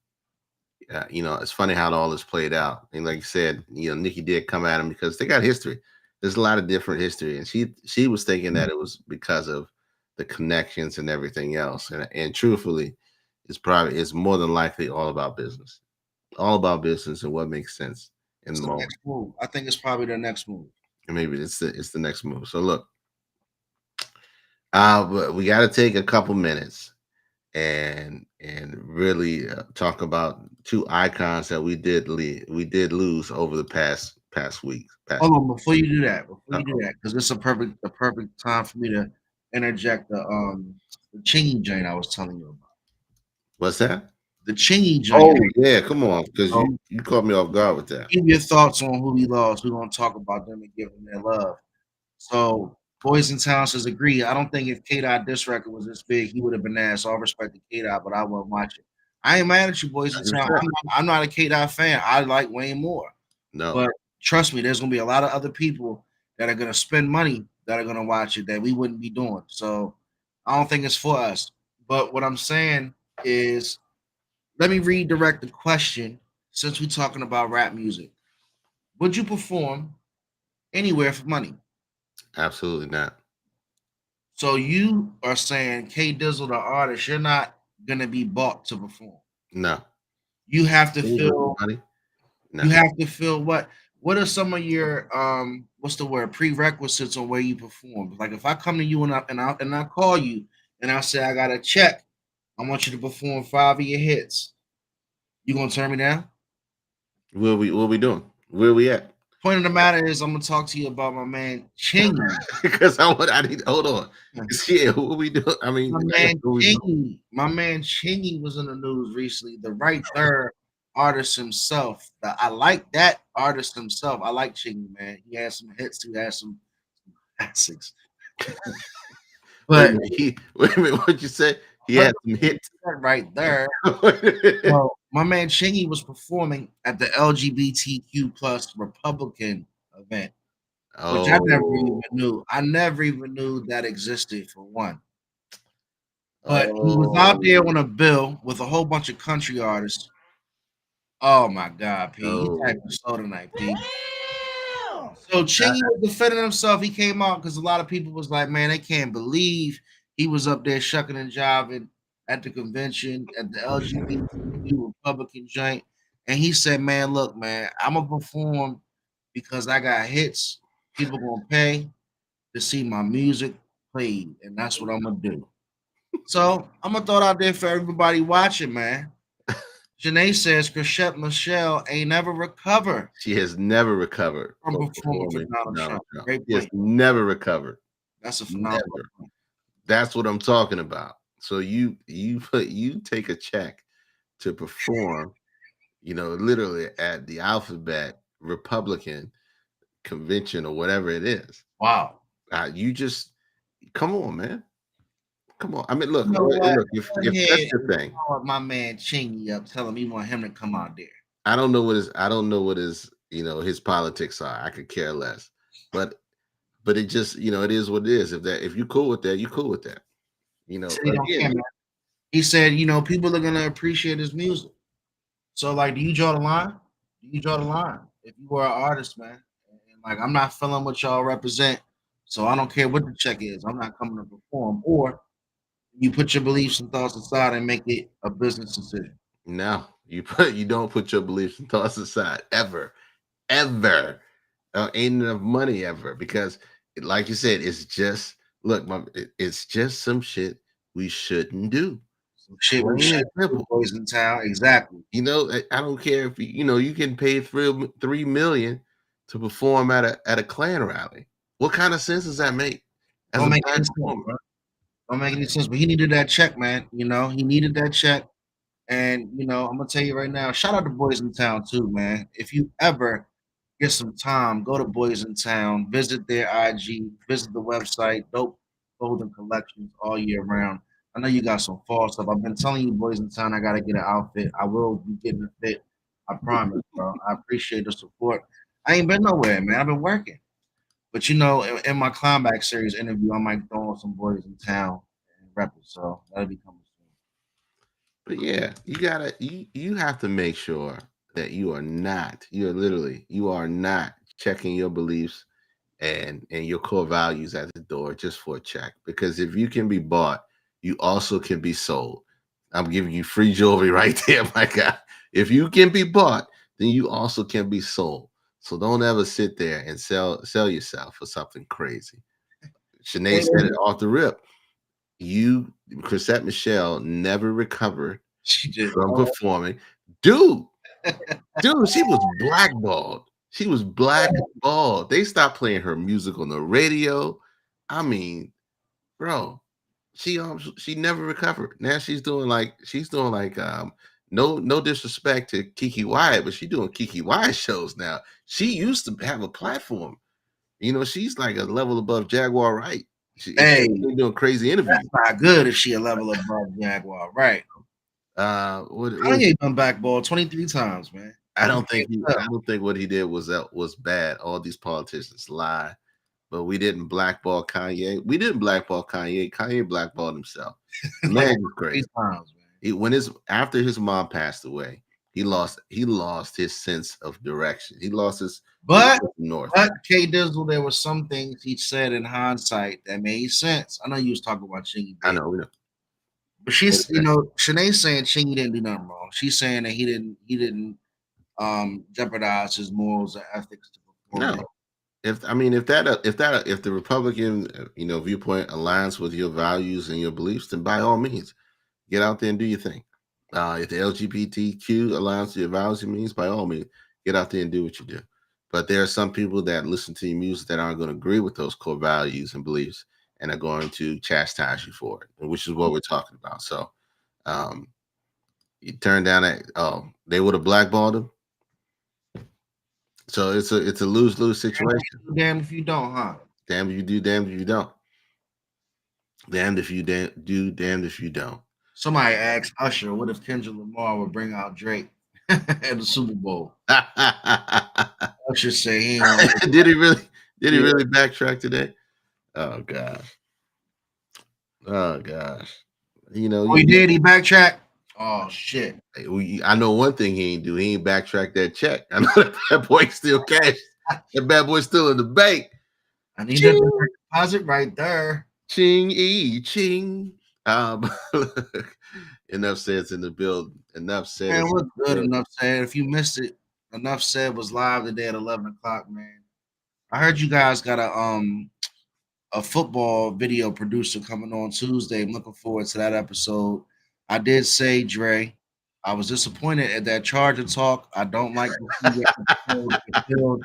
[SPEAKER 1] it's funny how all this played out. And like you said, Nicki did come at him because they got history. There's a lot of different history, and she was thinking that it was because of the connections and everything else. And truthfully, it's more than likely all about business and what makes sense in the moment.
[SPEAKER 2] Next move. I think it's probably the next move.
[SPEAKER 1] And maybe it's the next move. So look, but we got to take a couple minutes and really talk about two icons that we did lose over the past week.
[SPEAKER 2] Hold on, before you do that, because it's a perfect time for me to interject the Chingy joint I was telling you about.
[SPEAKER 1] What's that?
[SPEAKER 2] The Chingy joint.
[SPEAKER 1] Oh yeah, come on, because you caught me off guard with that.
[SPEAKER 2] Give your thoughts on who we lost. We're gonna talk about them and give them their love. So Boys in Town says agree. I don't think if K-Dot this record was this big, he would have been asked. All respect to K-Dot, but I wouldn't watch it. I ain't mad at you, Boys in Town. I'm not a K-Dot fan. I like Wayne more.
[SPEAKER 1] No.
[SPEAKER 2] But trust me, there's gonna be a lot of other people that are gonna spend money that are gonna watch it that we wouldn't be doing. So I don't think it's for us. But what I'm saying is let me redirect the question since we're talking about rap music. Would you perform anywhere for money?
[SPEAKER 1] Absolutely not. So
[SPEAKER 2] you are saying K Dizzle, the artist, you're not gonna be bought to perform.
[SPEAKER 1] No.
[SPEAKER 2] You have to feel money. No. You have to feel what are some of your what's the word prerequisites on where you perform? Like if I come to you and I call you and I say I got a check, I want you to perform 5 of your hits. You gonna turn me down?
[SPEAKER 1] What we doing? Where we at?
[SPEAKER 2] Point of the matter is, I'm gonna talk to you about my man Chingy.
[SPEAKER 1] Because I need hold on. Yeah, what we doing? I mean,
[SPEAKER 2] my man Chingy was in the news recently. The Right Third artist himself. I like that artist himself. I like Chingy, man. He has some hits. He has some classics.
[SPEAKER 1] But wait a minute, what'd you say? He had some hits.
[SPEAKER 2] Right there.
[SPEAKER 1] Oh,
[SPEAKER 2] Well, my man Chingy was performing at the LGBTQ plus Republican event, which I never even knew. I never even knew that existed for one. But he was out there on a bill with a whole bunch of country artists. Oh my God, P. You
[SPEAKER 1] oh,
[SPEAKER 2] typing slow tonight, P. So Chingy was defending himself. He came out because a lot of people was like, man, they can't believe he was up there shucking and jiving at the convention at the LGBTQ Republican joint. And he said, man, look, man, I'm gonna perform because I got hits. People gonna pay to see my music played, and that's what I'm gonna do. So I'm gonna throw it out there for everybody watching, man. Janae says Chrisette Michelle ain't never recovered
[SPEAKER 1] she has never recovered
[SPEAKER 2] from
[SPEAKER 1] from
[SPEAKER 2] performing for
[SPEAKER 1] performing for
[SPEAKER 2] Donald
[SPEAKER 1] Donald
[SPEAKER 2] Trump.
[SPEAKER 1] Trump.
[SPEAKER 2] Great
[SPEAKER 1] She has
[SPEAKER 2] point.
[SPEAKER 1] never recovered.
[SPEAKER 2] That's a phenomenal
[SPEAKER 1] Never.
[SPEAKER 2] point.
[SPEAKER 1] That's what I'm talking about. So you take a check to perform, literally at the Alphabet Republican convention or whatever it is.
[SPEAKER 2] Wow.
[SPEAKER 1] You just come on, man. Come on. I mean, look,
[SPEAKER 2] You know what?
[SPEAKER 1] look. If
[SPEAKER 2] Go
[SPEAKER 1] that's
[SPEAKER 2] ahead
[SPEAKER 1] your
[SPEAKER 2] and
[SPEAKER 1] thing,
[SPEAKER 2] call my man Chingy up, tell him you want him to come out there.
[SPEAKER 1] I don't know what his his politics are. I could care less. But it just it is what it is. If you cool with that, you cool with that.
[SPEAKER 2] He don't care,
[SPEAKER 1] Again,
[SPEAKER 2] man. He said, people are gonna appreciate his music. So, like, do you draw the line? Do you draw the line? If you were an artist, man, and like I'm not feeling what y'all represent, so I don't care what the check is. I'm not coming to perform. Or you put your beliefs and thoughts aside and make it a business decision.
[SPEAKER 1] no, you don't put your beliefs and thoughts aside ever. Ain't enough money ever because, like you said, it's just look, it's just some shit we shouldn't do.
[SPEAKER 2] Some shit we
[SPEAKER 1] Plain
[SPEAKER 2] should
[SPEAKER 1] and
[SPEAKER 2] do,
[SPEAKER 1] simple.
[SPEAKER 2] boys in town. Exactly.
[SPEAKER 1] I don't care if you can pay 3 million to perform at a Klan rally. What kind of sense does that make? As
[SPEAKER 2] Don't
[SPEAKER 1] a
[SPEAKER 2] make
[SPEAKER 1] black
[SPEAKER 2] any sense,
[SPEAKER 1] performer,
[SPEAKER 2] bro. Don't make any sense. But he needed that check, man. He needed that check. And I'm gonna tell you right now, shout out to Boys in Town too, man. If you ever get some time, go to Boys in Town, visit their IG, visit the website, dope clothing collections all year round. I know you got some fall stuff. I've been telling you, Boys in Town, I gotta get an outfit. I will be getting a fit. I promise, bro. I appreciate the support. I ain't been nowhere, man. I've been working. But in my Climax series interview, I might throw on some Boys in Town and rep it. So that'll be coming soon.
[SPEAKER 1] but yeah, you have to make sure that you are not checking your beliefs and your core values at the door just for a check. Because if you can be bought, you also can be sold. I'm giving you free jewelry right there, my guy. If you can be bought, then you also can be sold. So don't ever sit there and sell yourself for something crazy. Shanae said it off the rip. Chrisette Michelle never recovered
[SPEAKER 2] She did.
[SPEAKER 1] from performing. Dude, she was blackballed. She was blackballed. They stopped playing her music on the radio. I mean, bro, she never recovered. Now she's doing like no disrespect to Kiki Wyatt, but she's doing Kiki Wyatt shows now. She used to have a platform. She's like a level above Jaguar Wright.
[SPEAKER 2] Hey,
[SPEAKER 1] She's doing crazy interviews.
[SPEAKER 2] that's not good if she a level above Jaguar, right?
[SPEAKER 1] What
[SPEAKER 2] Kanye done backball 23 times, man.
[SPEAKER 1] I don't think what he did was bad. All these politicians lie, but we didn't blackball Kanye. We didn't blackball Kanye. Kanye blackballed himself. The man
[SPEAKER 2] like
[SPEAKER 1] is crazy.
[SPEAKER 2] times,
[SPEAKER 1] After his mom passed away, he lost his sense of direction. He lost his north.
[SPEAKER 2] But K Dizzle, there were some things he said in hindsight that made sense. I know you was talking about Chingy.
[SPEAKER 1] I know, we know.
[SPEAKER 2] But she's Shanae's saying Chingy didn't do nothing wrong. She's saying that he didn't jeopardize his morals or ethics to perform.
[SPEAKER 1] No. If the Republican viewpoint aligns with your values and your beliefs, then by all means, get out there and do your thing. If the LGBTQ aligns with your values and means, by all means, get out there and do what you do. But there are some people that listen to your music that aren't going to agree with those core values and beliefs and are going to chastise you for it, which is what we're talking about. So you turn down that, they would have blackballed him. So it's a lose-lose situation.
[SPEAKER 2] Damn if you don't, huh?
[SPEAKER 1] Damn if you do, damned if you don't. Damned if you do, damned if you don't.
[SPEAKER 2] Somebody asked Usher, what if Kendrick Lamar would bring out Drake at the Super Bowl? Usher said he ain't want to.
[SPEAKER 1] Did he really? Did he
[SPEAKER 2] Yeah.
[SPEAKER 1] really backtrack today? Oh gosh. Oh gosh. You know,
[SPEAKER 2] Oh, he did. He backtracked. Oh shit.
[SPEAKER 1] I know one thing he ain't do. He ain't backtrack that check. I know that boy still cash. That bad boy's still in the bank.
[SPEAKER 2] I need that deposit right there.
[SPEAKER 1] Ching ching. Enough said in the building. Enough said.
[SPEAKER 2] Man, what's good? Enough said. If you missed it, Enough said was live today at 11 o'clock. Man, I heard you guys got a football video producer coming on Tuesday. I'm looking forward to that episode. I did say, Dre, I was disappointed at that Charger talk. I don't like to see that episode filled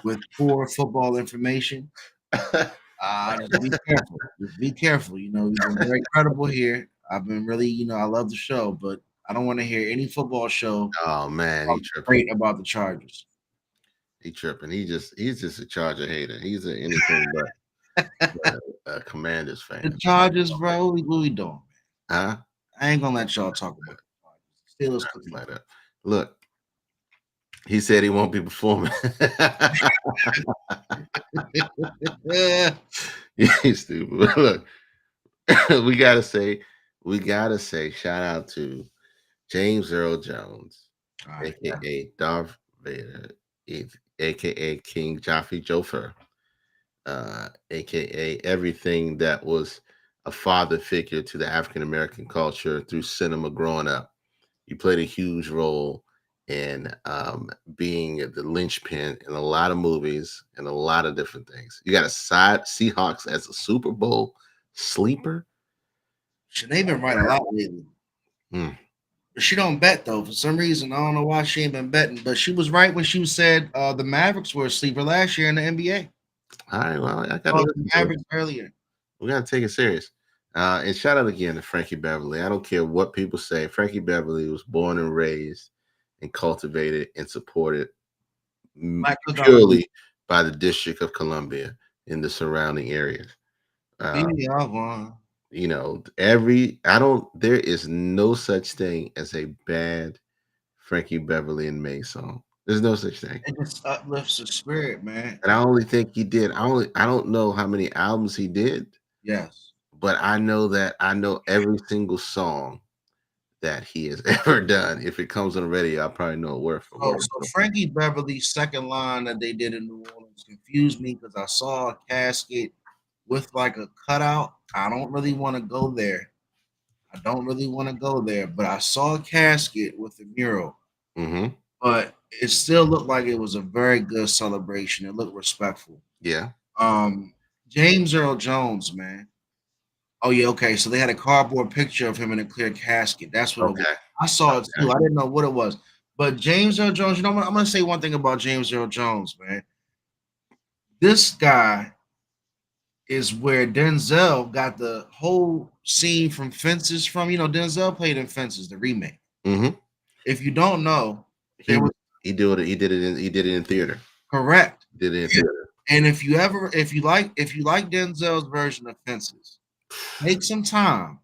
[SPEAKER 2] with poor football information. Just be careful. Just be careful. You know, you've been very credible here. I've been really, I love the show, but I don't want to hear any football show
[SPEAKER 1] Oh man, he tripping.
[SPEAKER 2] great about the Chargers.
[SPEAKER 1] He tripping. He's just a Charger hater. He's anything but a Commanders fan.
[SPEAKER 2] The Chargers, bro. What we doing,
[SPEAKER 1] man? Huh?
[SPEAKER 2] I ain't gonna let y'all talk about the Chargers. Steelers
[SPEAKER 1] like that. Look, he said he won't be performing. He's stupid. Look, we gotta say, shout out to James Earl Jones, aka Darth Vader, aka King Joffrey Joffer, aka everything that was a father figure to the African American culture through cinema growing up. You played a huge role in being the linchpin in a lot of movies and a lot of different things. You got a side Seahawks as a Super Bowl sleeper.
[SPEAKER 2] They've been right a lot lately. She don't bet though. For some reason, I don't know why she ain't been betting, but she was right when she said the Mavericks were a sleeper last year in the NBA.
[SPEAKER 1] All right, well, I got the
[SPEAKER 2] Mavericks earlier.
[SPEAKER 1] We got to take it serious. And shout out again to Frankie Beverly. I don't care what people say. Frankie Beverly was born and raised and cultivated and supported purely by the District of Columbia in the surrounding areas. You know, there is no such thing as a bad Frankie Beverly and May song. There's no such thing.
[SPEAKER 2] It just uplifts the spirit, man.
[SPEAKER 1] And I only think he did. I don't know how many albums he did.
[SPEAKER 2] Yes.
[SPEAKER 1] But I know every single song that he has ever done. If it comes on the radio, I probably know it word for word.
[SPEAKER 2] So Frankie Beverly's second line that they did in New Orleans confused me because I saw a casket with like a cutout. I don't really want to go there. But I saw a casket with a mural.
[SPEAKER 1] Mm-hmm.
[SPEAKER 2] But it still looked like it was a very good celebration. It looked respectful.
[SPEAKER 1] Yeah.
[SPEAKER 2] James Earl Jones, man. Oh yeah, okay. So they had a cardboard picture of him in a clear casket. That's what it was. I saw it too. I didn't know what it was. But James Earl Jones, I'm gonna say one thing about James Earl Jones, man. This guy is where Denzel got the whole scene from Fences from. Denzel played in Fences, the remake.
[SPEAKER 1] Mm-hmm.
[SPEAKER 2] If you don't know,
[SPEAKER 1] he did it in theater.
[SPEAKER 2] Correct.
[SPEAKER 1] Did it in theater.
[SPEAKER 2] And if you like Denzel's version of Fences, take some time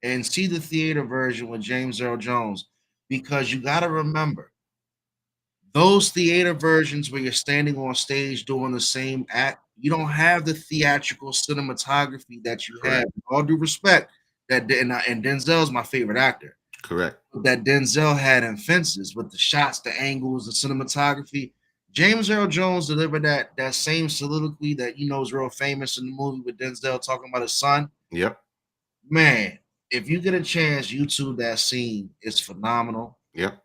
[SPEAKER 2] and see the theater version with James Earl Jones, because you got to remember those theater versions where you're standing on stage doing the same act, you don't have the theatrical cinematography that you have. With all due respect, and Denzel's my favorite actor.
[SPEAKER 1] Correct.
[SPEAKER 2] That Denzel had in Fences with the shots, the angles, the cinematography. James Earl Jones delivered that same soliloquy that is real famous in the movie with Denzel talking about his son.
[SPEAKER 1] Yep.
[SPEAKER 2] Man, if you get a chance, YouTube that scene. It's phenomenal.
[SPEAKER 1] Yep.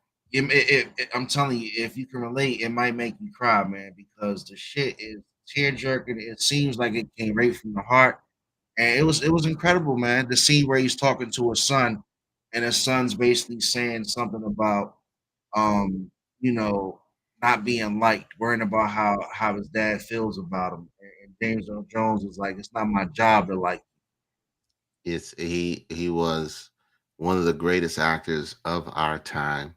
[SPEAKER 2] I'm telling you, if you can relate, it might make you cry, man, because the shit is tear jerking. It seems like it came right from the heart, and it was incredible, man. The scene where he's talking to his son, and his son's basically saying something about, not being liked, worrying about how his dad feels about him. And James Earl Jones is like, it's not my job to like.
[SPEAKER 1] He was one of the greatest actors of our time,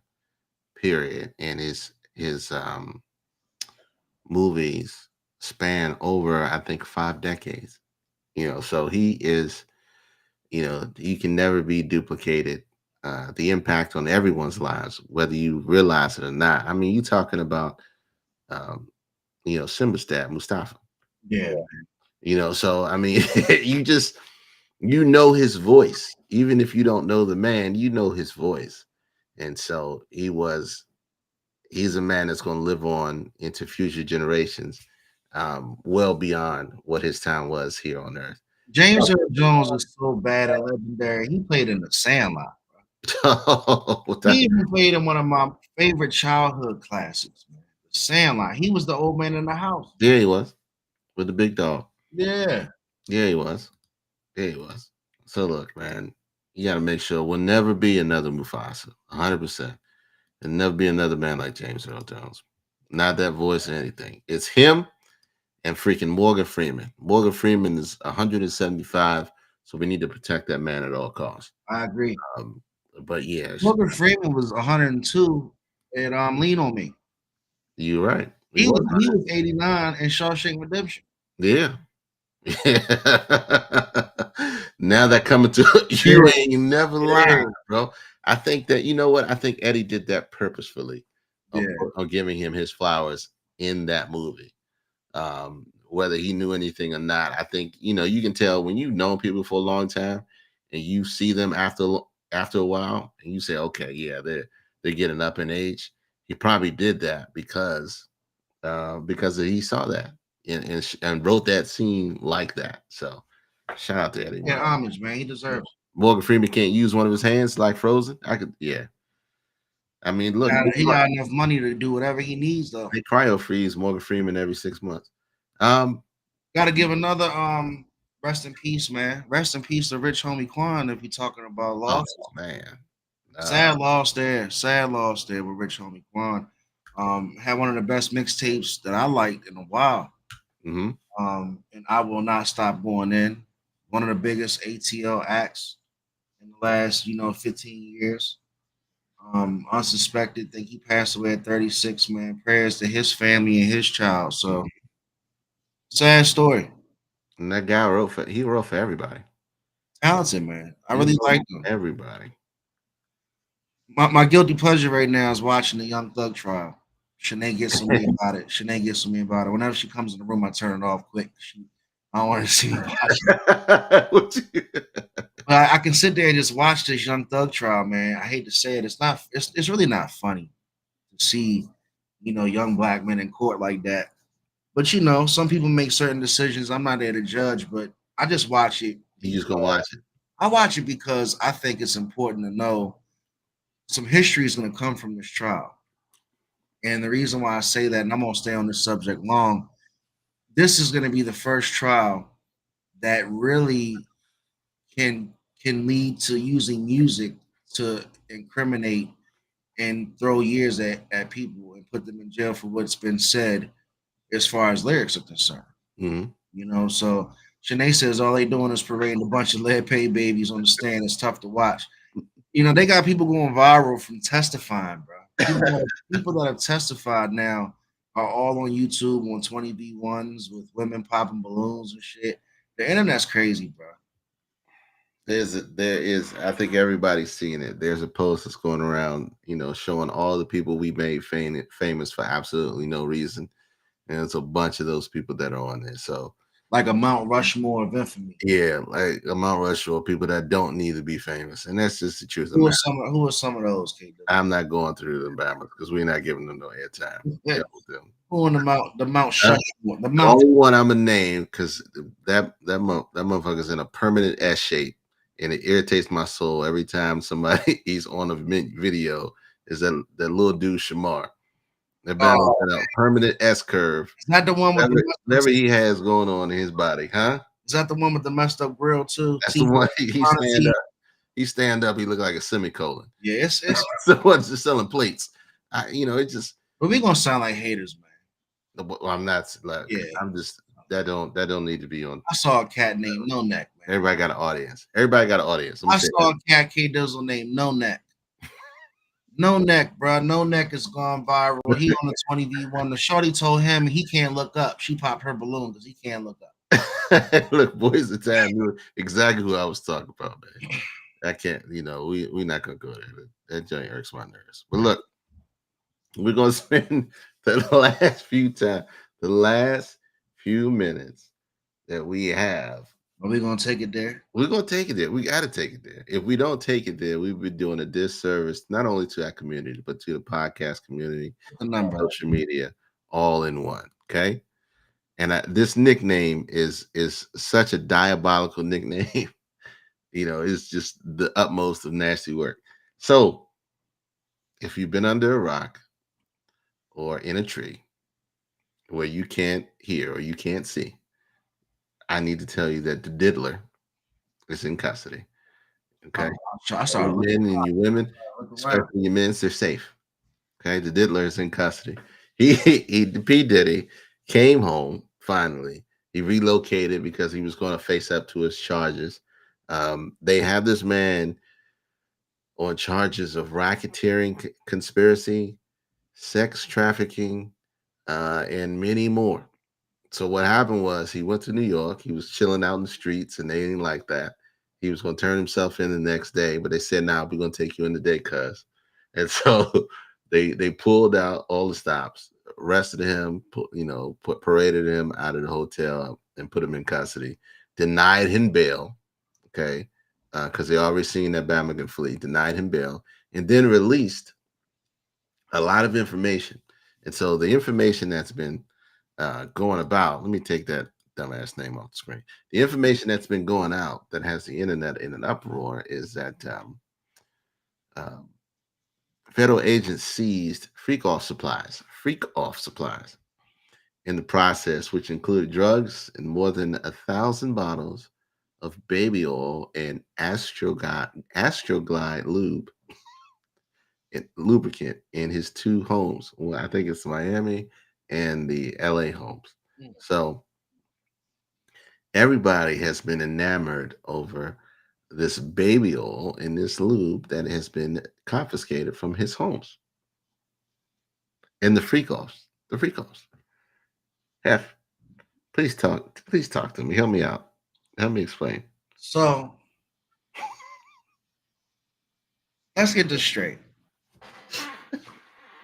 [SPEAKER 1] period. And his movies span over, I think, 5 decades. So he is you can never be duplicated. The impact on everyone's lives, whether you realize it or not. I mean, you talking about um, Simba's dad, Mustafa.
[SPEAKER 2] Yeah.
[SPEAKER 1] So I mean, you just his voice, even if you don't know the man, his voice, and so he's a man that's going to live on into future generations, well beyond what his time was here on Earth.
[SPEAKER 2] James Earl Jones is so bad and legendary. He played in The Sandlot. He even played in one of my favorite childhood classics, man. The Sandlot. He was the old man in the house.
[SPEAKER 1] Yeah, he was with the big dog.
[SPEAKER 2] Yeah.
[SPEAKER 1] Yeah, he was. Yeah, he was. So look, man, you got to make sure we'll never be another Mufasa. 100%. There'll never be another man like James Earl Jones. Not that voice or anything. It's him and freaking Morgan Freeman. Morgan Freeman is 175, so we need to protect that man at all costs.
[SPEAKER 2] I agree.
[SPEAKER 1] But yeah,
[SPEAKER 2] Morgan Freeman was 102 and Lean on Me.
[SPEAKER 1] you're right.
[SPEAKER 2] He was 89 in Shawshank Redemption.
[SPEAKER 1] Yeah. Now that coming to you ain't never lied, bro. I think that I think Eddie did that purposefully on giving him his flowers in that movie. Whether he knew anything or not, I think you can tell when you've known people for a long time and you see them after a while and you say, okay, yeah, they're getting up in age. He probably did that because he saw that and wrote that scene like that. So shout out to Eddie.
[SPEAKER 2] Yeah, homage, man. He deserves it.
[SPEAKER 1] Morgan Freeman can't use one of his hands like Frozen. I mean, look,
[SPEAKER 2] he got enough money to do whatever he needs, though.
[SPEAKER 1] They cryo freeze Morgan Freeman every 6 months.
[SPEAKER 2] Got to give another rest in peace, man. Rest in peace to Rich Homie Quan. If you're talking about loss,
[SPEAKER 1] man,
[SPEAKER 2] sad loss there. Sad loss there with Rich Homie Quan. Had one of the best mixtapes that I liked in a while.
[SPEAKER 1] Mm-hmm.
[SPEAKER 2] And I Will Not Stop Going In. One of the biggest ATL acts in the last 15 years. Unsuspected. Think he passed away at 36. Man, prayers to his family and his child. So sad story.
[SPEAKER 1] And that guy wrote for everybody.
[SPEAKER 2] Talented, man. I really like him.
[SPEAKER 1] Everybody.
[SPEAKER 2] My guilty pleasure right now is watching the Young Thug trial. Shanae gets on me about it. Shanae gets on me about it. Whenever she comes in the room, I turn it off quick. I don't want to see me watch it. But I can sit there and just watch this Young Thug trial, man. I hate to say it. It's really not funny to see, young black men in court like that. But some people make certain decisions. I'm not there to judge, but I just watch it.
[SPEAKER 1] You just gonna watch it?
[SPEAKER 2] I watch it because I think it's important to know some history is going to come from this trial. And the reason why I say that, and I'm going to stay on this subject long, this is going to be the first trial that really can lead to using music to incriminate and throw years at people and put them in jail for what's been said as far as lyrics are concerned.
[SPEAKER 1] Mm-hmm.
[SPEAKER 2] So Shanae says all they doing is parading a bunch of lead paid babies on the stand. It's tough to watch. They got people going viral from testifying, bro. People that have testified now are all on YouTube on 20B1s with women popping balloons and shit. The internet's crazy, bro.
[SPEAKER 1] There is. I think everybody's seeing it. There's a post that's going around, showing all the people we made famous for absolutely no reason, and it's a bunch of those people that are on there. So,
[SPEAKER 2] like a Mount Rushmore of infamy.
[SPEAKER 1] Yeah, like a Mount Rushmore, people that don't need to be famous, and that's just the truth.
[SPEAKER 2] Who are some of those? Kate?
[SPEAKER 1] I'm not going through them because we're not giving them no airtime.
[SPEAKER 2] Who on the Mount Rushmore?
[SPEAKER 1] The only one I'm gonna name because that motherfucker's in a permanent S shape, and it irritates my soul every time somebody he's on a video. Is that little dude Shamar? About a permanent S curve.
[SPEAKER 2] Is that the one with
[SPEAKER 1] whatever he has going on in his body, huh?
[SPEAKER 2] Is that the one with the messed up grill too?
[SPEAKER 1] That's the one he stand up. He look like a semicolon.
[SPEAKER 2] Yeah, it's
[SPEAKER 1] the one's just selling plates. It just.
[SPEAKER 2] But we gonna sound like haters, man.
[SPEAKER 1] Well, I'm not. I'm just that don't need to be on.
[SPEAKER 2] I saw a cat named No Neck, man.
[SPEAKER 1] Everybody got an audience. I
[SPEAKER 2] saw a cat K Dizzle named No Neck. No Neck, bro. No Neck has gone viral. He on the 20V1. The shorty told him he can't look up. She popped her balloon because he can't look up.
[SPEAKER 1] Look, Boys in Town knew exactly who I was talking about, man. I can't, we're not gonna go there. That joint irks my nerves. But look, we're gonna spend the last few minutes that we have.
[SPEAKER 2] Are we gonna take it there?
[SPEAKER 1] We're gonna take it there. We gotta take it there. If we don't take it there, we've been doing a disservice not only to our community, but to the podcast community,
[SPEAKER 2] The number.
[SPEAKER 1] social media, all in one. Okay. And this nickname is such a diabolical nickname. It's just the utmost of nasty work. So if you've been under a rock or in a tree where you can't hear or you can't see, I need to tell you that the diddler is in custody. Okay.
[SPEAKER 2] I
[SPEAKER 1] Your
[SPEAKER 2] started
[SPEAKER 1] men and your women,
[SPEAKER 2] looking
[SPEAKER 1] especially
[SPEAKER 2] around.
[SPEAKER 1] your men, they're safe. Okay. The diddler is in custody. He P. Diddy came home finally. He relocated because he was going to face up to his charges. They have this man on charges of racketeering, conspiracy, sex trafficking, and many more. So what happened was he went to New York. He was chilling out in the streets, and they didn't like that. He was going to turn himself in the next day, but they said, "Now we're going to take you in today, cuz." And so they pulled out all the stops, arrested him, paraded him out of the hotel, and put him in custody. Denied him bail, okay, because they already seen that Bama can flee. Denied him bail, and then released a lot of information. And so the information that's been going about, let me take that dumbass name off the screen. The information that's been going out that has the internet in an uproar is that um, federal agents seized freak off supplies in the process, which included drugs and more than 1,000 bottles of baby oil and Astroglide lubricant in his two homes. Well, I think it's Miami and the LA homes.
[SPEAKER 2] Mm.
[SPEAKER 1] So everybody has been enamored over this baby oil and this lube that has been confiscated from his homes. And the freak offs. The freak offs. Hef, please talk to me. Help me out. Help me explain.
[SPEAKER 2] So let's get this straight.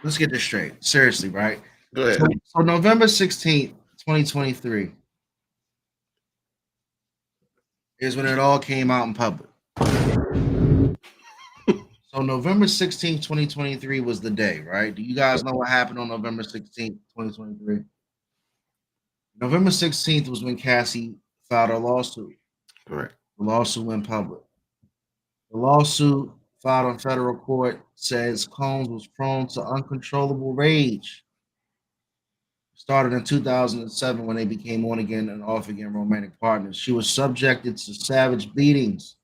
[SPEAKER 2] Let's get this straight. Seriously, right?
[SPEAKER 1] Go ahead.
[SPEAKER 2] So November 16th, 2023 is when it all came out in public. So November 16th, 2023 was the day, right? Do you guys know what happened on November 16th, 2023? November 16th was when Cassie filed her lawsuit.
[SPEAKER 1] Correct.
[SPEAKER 2] The lawsuit went public. The lawsuit filed on federal court says Combs was prone to uncontrollable rage. Started in 2007 when they became on again and off again romantic partners. She was subjected to savage beatings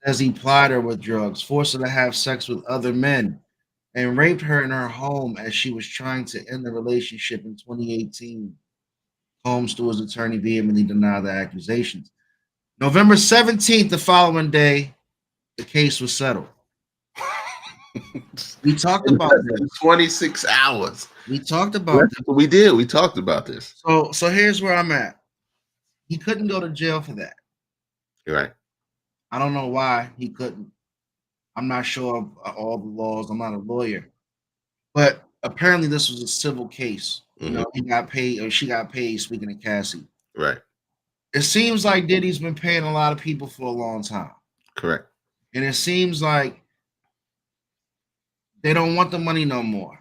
[SPEAKER 2] as he plied her with drugs, forced her to have sex with other men, and raped her in her home as she was trying to end the relationship in 2018. Combs, through his attorney, vehemently denied the accusations. November 17th, the following day, the case was settled. We talked about this.
[SPEAKER 1] 26 hours.
[SPEAKER 2] We talked about this.
[SPEAKER 1] We did. We talked about this.
[SPEAKER 2] So here's where I'm at. He couldn't go to jail for that.
[SPEAKER 1] You're right.
[SPEAKER 2] I don't know why he couldn't. I'm not sure of all the laws. I'm not a lawyer. But apparently this was a civil case. You know, he got paid or she got paid, speaking of Cassie.
[SPEAKER 1] Right.
[SPEAKER 2] It seems like Diddy's been paying a lot of people for a long time.
[SPEAKER 1] Correct.
[SPEAKER 2] And it seems like they don't want the money no more.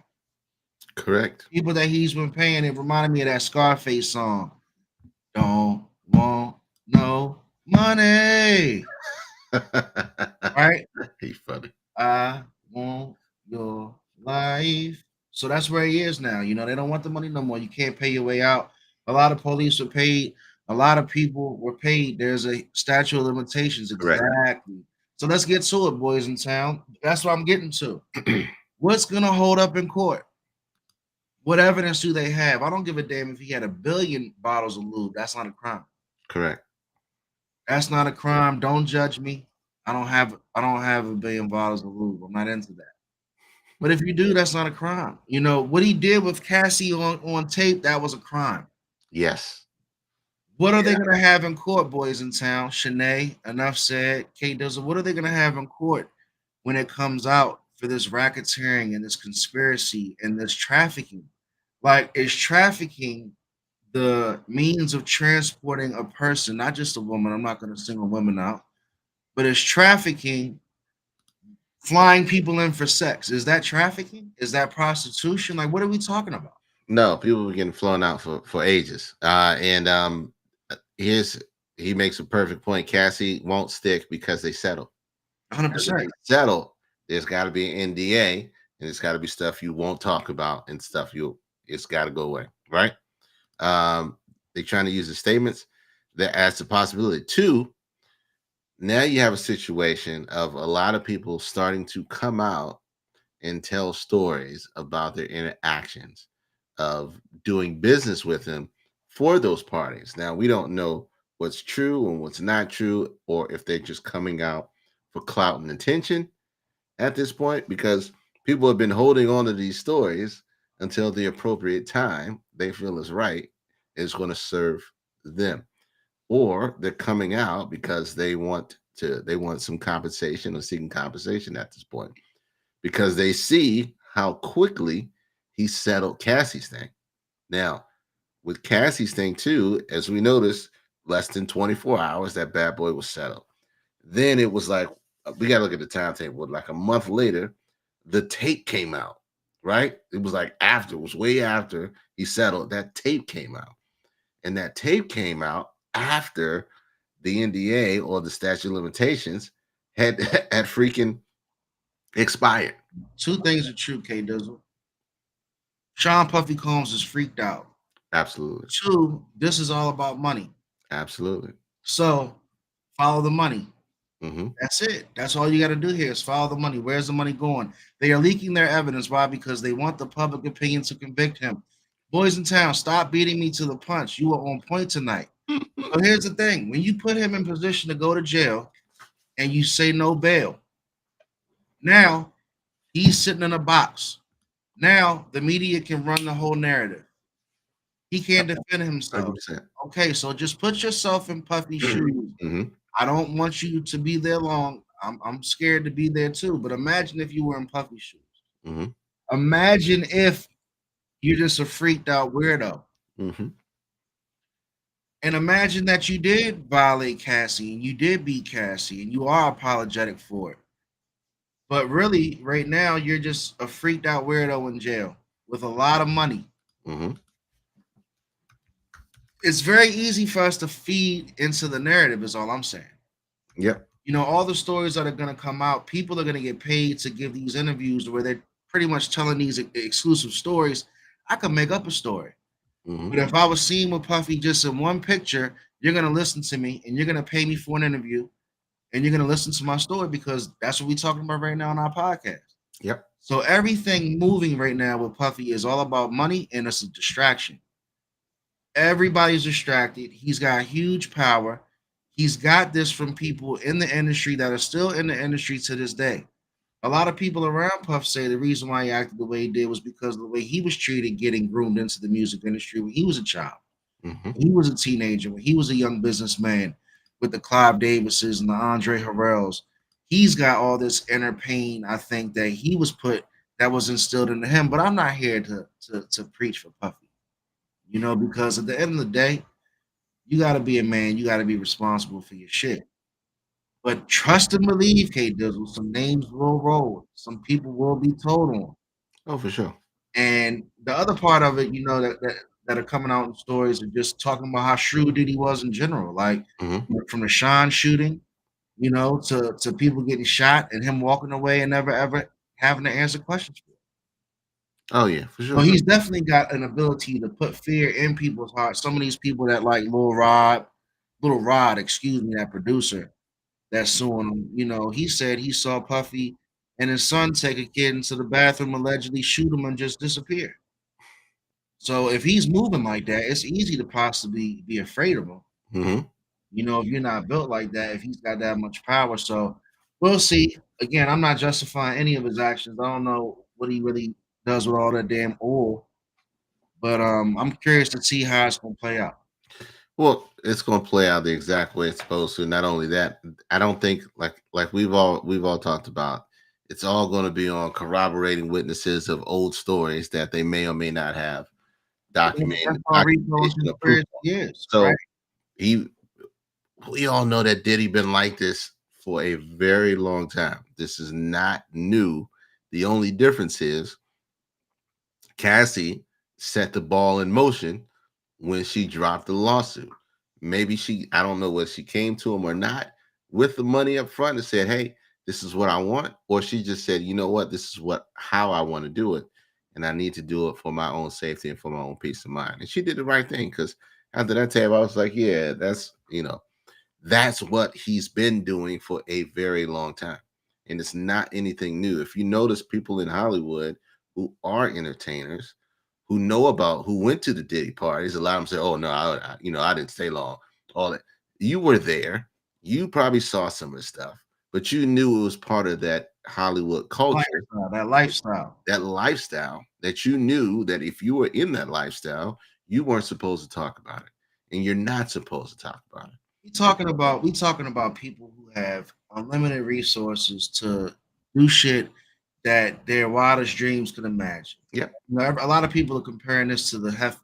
[SPEAKER 1] Correct.
[SPEAKER 2] People that he's been paying, it reminded me of that Scarface song. Don't want no money. Right?
[SPEAKER 1] He's funny.
[SPEAKER 2] I want your life. So that's where he is now. You know, they don't want the money no more. You can't pay your way out. A lot of police were paid. A lot of people were paid. There's a statute of limitations.
[SPEAKER 1] Correct.
[SPEAKER 2] Exactly. So let's get to it, boys in town. That's what I'm getting to. What's going to hold up in court? What evidence do they have? I don't give a damn if he had 1 billion bottles of lube. That's not a crime.
[SPEAKER 1] Correct.
[SPEAKER 2] That's not a crime. Don't judge me. I don't have 1 billion bottles of lube. I'm not into that. But if you do, that's not a crime. You know what he did with Cassie on tape, that was a crime.
[SPEAKER 1] Yes.
[SPEAKER 2] What are they going to have in court, boys in town? Shanae, enough said. Kate Dizzle, what are they going to have in court when it comes out for this racketeering and this conspiracy and this trafficking? Like, is trafficking the means of transporting a person, not just a woman? I'm not going to single women out, but is trafficking flying people in for sex? Is that trafficking? Is that prostitution? Like, what are we talking about?
[SPEAKER 1] No, people were getting flown out for ages. And here's he makes a perfect point. Cassie won't stick because they settle. As
[SPEAKER 2] 100%.
[SPEAKER 1] they settle, there's got to be an NDA, and it's got to be stuff you won't talk about and stuff it's got to go away, right? They're trying to use the statements that adds the possibility. Two, now you have a situation of a lot of people starting to come out and tell stories about their interactions of doing business with him for those parties. Now, we don't know what's true and what's not true, or if they're just coming out for clout and attention at this point, because people have been holding on to these stories until the appropriate time they feel is right is going to serve them, or they're coming out because they want some compensation or seeking compensation at this point because they see how quickly he settled Cassie's thing. Now, with Cassie's thing too, as we noticed, less than 24 hours that bad boy was settled. Then it was like we got to look at the timetable. Like a month later, the tape came out. Right? It was like after, it was way after he settled. That tape came out, and that tape came out after the NDA or the statute of limitations had freaking expired.
[SPEAKER 2] Two things are true, K Dizzle. Sean Puffy Combs is freaked out.
[SPEAKER 1] Absolutely.
[SPEAKER 2] Two, this is all about money.
[SPEAKER 1] Absolutely.
[SPEAKER 2] So follow the money.
[SPEAKER 1] Mm-hmm.
[SPEAKER 2] That's it. That's all you got to do here is follow the money. Where's the money going? They are leaking their evidence. Why? Because they want the public opinion to convict him. Boys in town, stop beating me to the punch. You were on point tonight. So here's the thing. When you put him in position to go to jail and you say no bail, now he's sitting in a box. Now the media can run the whole narrative. He can't defend himself.
[SPEAKER 1] 100%.
[SPEAKER 2] Okay, so just put yourself in Puffy's shoes.
[SPEAKER 1] Mm-hmm.
[SPEAKER 2] I don't want you to be there long. I'm scared to be there too. But imagine if you were in Puffy's shoes.
[SPEAKER 1] Mm-hmm.
[SPEAKER 2] Imagine if you're just a freaked out weirdo.
[SPEAKER 1] Mm-hmm.
[SPEAKER 2] And imagine that you did violate Cassie and you did beat Cassie and you are apologetic for it. But really, right now, you're just a freaked out weirdo in jail with a lot of money.
[SPEAKER 1] Mm-hmm.
[SPEAKER 2] It's very easy for us to feed into the narrative, is all I'm saying.
[SPEAKER 1] Yep.
[SPEAKER 2] You know, all the stories that are going to come out, people are going to get paid to give these interviews where they're pretty much telling these exclusive stories. I could make up a story.
[SPEAKER 1] Mm-hmm.
[SPEAKER 2] But if I was seen with Puffy just in one picture, you're going to listen to me and you're going to pay me for an interview and you're going to listen to my story because that's what we're talking about right now on our podcast.
[SPEAKER 1] Yep.
[SPEAKER 2] So everything moving right now with Puffy is all about money and it's a distraction. Everybody's distracted. He's got huge power. He's got this from people in the industry that are still in the industry to this day. A lot of people around Puff say the reason why he acted the way he did was because of the way he was treated getting groomed into the music industry when he was a child.
[SPEAKER 1] Mm-hmm.
[SPEAKER 2] When he was a teenager, when he was a young businessman with the Clive Davises and the Andre Harrells. He's got all this inner pain, I think, that he was put that was instilled into him. But I'm not here to preach for Puffy. You know, because at the end of the day, you got to be a man. You got to be responsible for your shit. But trust and believe, K Dizzle, some names will roll. Some people will be told on.
[SPEAKER 1] Oh, for sure.
[SPEAKER 2] And the other part of it, you know, that are coming out in stories are just talking about how shrewd he was in general. Like from the Sean shooting, you know, to people getting shot and him walking away and never ever having to answer questions for it.
[SPEAKER 1] Oh yeah, for sure.
[SPEAKER 2] So he's definitely got an ability to put fear in people's hearts. Some of these people that like Little Rod, that producer that's suing him, you know, he said he saw Puffy and his son take a kid into the bathroom, allegedly shoot him and just disappear. So if he's moving like that, it's easy to possibly be afraid of him.
[SPEAKER 1] Mm-hmm.
[SPEAKER 2] You know, if you're not built like that, if he's got that much power. So we'll see. Again, I'm not justifying any of his actions. I don't know what he really does with all that damn oil. But I'm curious to see how it's gonna play out.
[SPEAKER 1] Well, it's going to play out the exact way it's supposed to. Not only that, I don't think like we've all talked about. It's all going to be on corroborating witnesses of old stories that they may or may not have
[SPEAKER 2] That's
[SPEAKER 1] documented
[SPEAKER 2] all Rico and
[SPEAKER 1] documentation or proof
[SPEAKER 2] conspiracy
[SPEAKER 1] on.
[SPEAKER 2] is, right?
[SPEAKER 1] So he, we all know that Diddy been like this for a very long time. This is not new. The only difference is Cassie set the ball in motion when she dropped the lawsuit. Maybe I don't know whether she came to him or not with the money up front and said, "Hey, this is what I want," or she just said, "You know what? This is how I want to do it, and I need to do it for my own safety and for my own peace of mind." And she did the right thing because after that tape, I was like, "Yeah, that's what he's been doing for a very long time, and it's not anything new." If you notice, people in Hollywood who are entertainers who went to the Diddy parties. A lot of them say, "Oh no, I didn't stay long." All that you were there, you probably saw some of the stuff, but you knew it was part of that Hollywood culture,
[SPEAKER 2] That lifestyle.
[SPEAKER 1] that lifestyle. That you knew that if you were in that lifestyle, you weren't supposed to talk about it, and you're not supposed to talk about it.
[SPEAKER 2] We talking about people who have unlimited resources to do shit that their wildest dreams could imagine.
[SPEAKER 1] Yep.
[SPEAKER 2] A lot of people are comparing this to the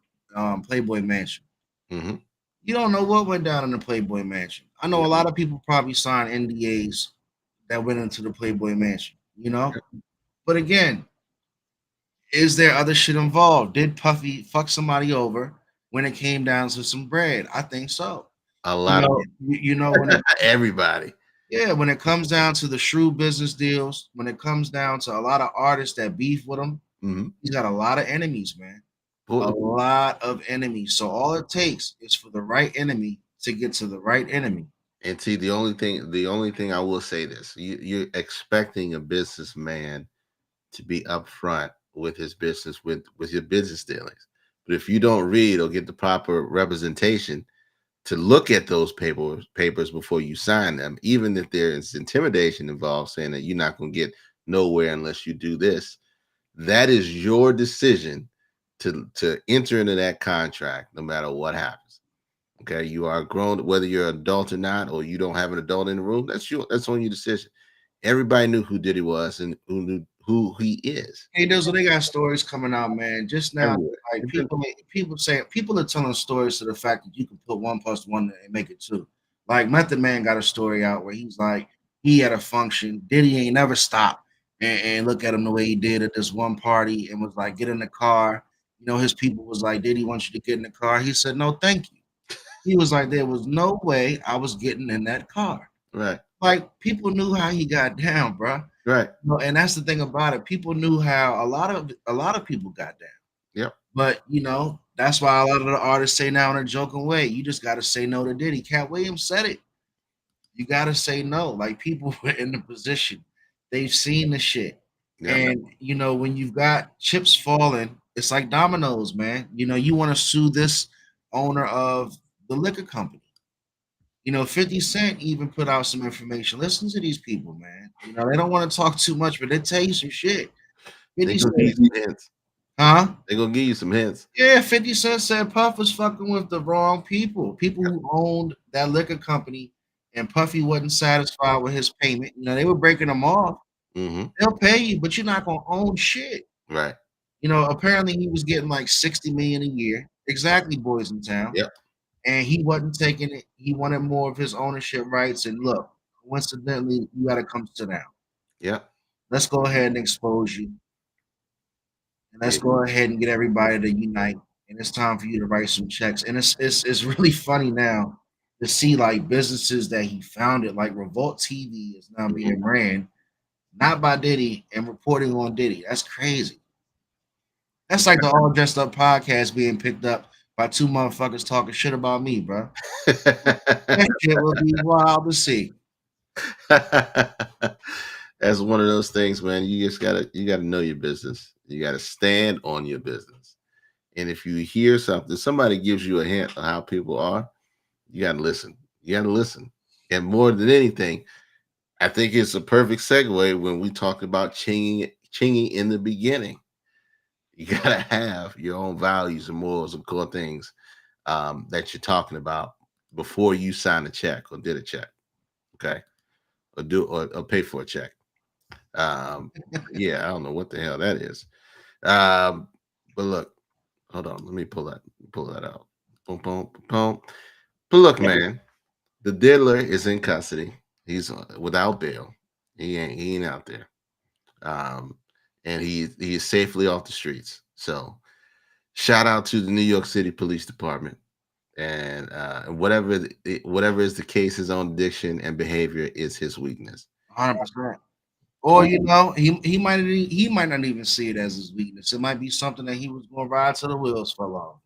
[SPEAKER 2] Playboy Mansion.
[SPEAKER 1] Hmm.
[SPEAKER 2] You don't know what went down in the Playboy Mansion. I know a
[SPEAKER 1] Yep.
[SPEAKER 2] lot of people probably signed NDAs that went into the Playboy Mansion. But again, is there other shit involved? Did Puffy fuck somebody over when it came down to some bread? I think so.
[SPEAKER 1] A lot of
[SPEAKER 2] When it
[SPEAKER 1] everybody.
[SPEAKER 2] Yeah, when it comes down to the shrewd business deals, when it comes down to a lot of artists that beef with him,
[SPEAKER 1] Hmm.
[SPEAKER 2] he's got a lot of enemies, man. A lot of enemies. So all it takes is for the right enemy to get to the right enemy.
[SPEAKER 1] And see, the only thing I will say this: you're expecting a businessman to be upfront with his business, with your business dealings. But if you don't read or get the proper representation to look at those papers before you sign them, even if there is intimidation involved, saying that you're not going to get nowhere unless you do this, that is your decision to enter into that contract, no matter what happens. Okay, you are grown, whether you're an adult or not, or you don't have an adult in the room. That's on your decision. Everybody knew who Diddy was and who knew who he is.
[SPEAKER 2] Hey, Dizzle, they got stories coming out, man. Just now,
[SPEAKER 1] Everywhere.
[SPEAKER 2] like people are telling stories to the fact that you can put 1 + 1 and make it two. Like Method Man got a story out where he's like he had a function. Diddy ain't never stopped and look at him the way he did at this one party and was like, get in the car. His people was like, Diddy wants you to get in the car. He said, no, thank you. He was like, there was no way I was getting in that car.
[SPEAKER 1] Right.
[SPEAKER 2] Like people knew how he got down, bro.
[SPEAKER 1] Right.
[SPEAKER 2] And that's the thing about it. People knew how a lot of people got down.
[SPEAKER 1] Yep.
[SPEAKER 2] But that's why a lot of the artists say now in a joking way, you just gotta say no to Diddy. Cat Williams said it. You gotta say no. Like people were in the position. They've seen the shit.
[SPEAKER 1] Yep.
[SPEAKER 2] And when you've got chips falling, it's like dominoes, man. You want to sue this owner of the liquor company. 50 Cent even put out some information. Listen to these people, man. They don't want to talk too much, but they tell you some shit.
[SPEAKER 1] They're
[SPEAKER 2] 50
[SPEAKER 1] gonna give
[SPEAKER 2] Cent,
[SPEAKER 1] you some hints.
[SPEAKER 2] huh?
[SPEAKER 1] They're gonna give you some hints.
[SPEAKER 2] Yeah, 50 Cent said Puff was fucking with the wrong people who owned that liquor company, and Puffy wasn't satisfied with his payment. They were breaking them off.
[SPEAKER 1] Hmm.
[SPEAKER 2] They'll pay you, but you're not gonna own shit.
[SPEAKER 1] Right.
[SPEAKER 2] Apparently he was getting like 60 million a year. Exactly, Boys in Town.
[SPEAKER 1] Yep.
[SPEAKER 2] And he wasn't taking it. He wanted more of his ownership rights. And look, coincidentally, you got to come sit down.
[SPEAKER 1] Yep.
[SPEAKER 2] Let's go ahead and expose you. And let's
[SPEAKER 1] Yeah.
[SPEAKER 2] go ahead and get everybody to unite. And it's time for you to write some checks. And it's really funny now to see like businesses that he founded, like Revolt TV, is now being ran not by Diddy and reporting on Diddy. That's crazy. That's like the All Dressed Up podcast being picked up by two motherfuckers talking shit about me, bro. That shit will be wild to see.
[SPEAKER 1] That's one of those things, man. You gotta know your business. You gotta stand on your business. And if you hear something, somebody gives you a hint on how people are, you gotta listen. You gotta listen. And more than anything, I think it's a perfect segue when we talked about chinging in the beginning. You gotta have your own values and morals and core things. that you're talking about before you sign a check or did a check, okay, or pay for a check. Yeah, I don't know what the hell that is. But look, hold on, let me pull that out. Boom, boom, boom. But look, man, the diddler is in custody. He's without bail. He ain't out there. Um, and he is safely off the streets. So shout out to the New York City Police Department. And whatever is the case, his own addiction and behavior is his weakness.
[SPEAKER 2] 100%. Or he might not even see it as his weakness. It might be something that he was going to ride till the wheels fell off,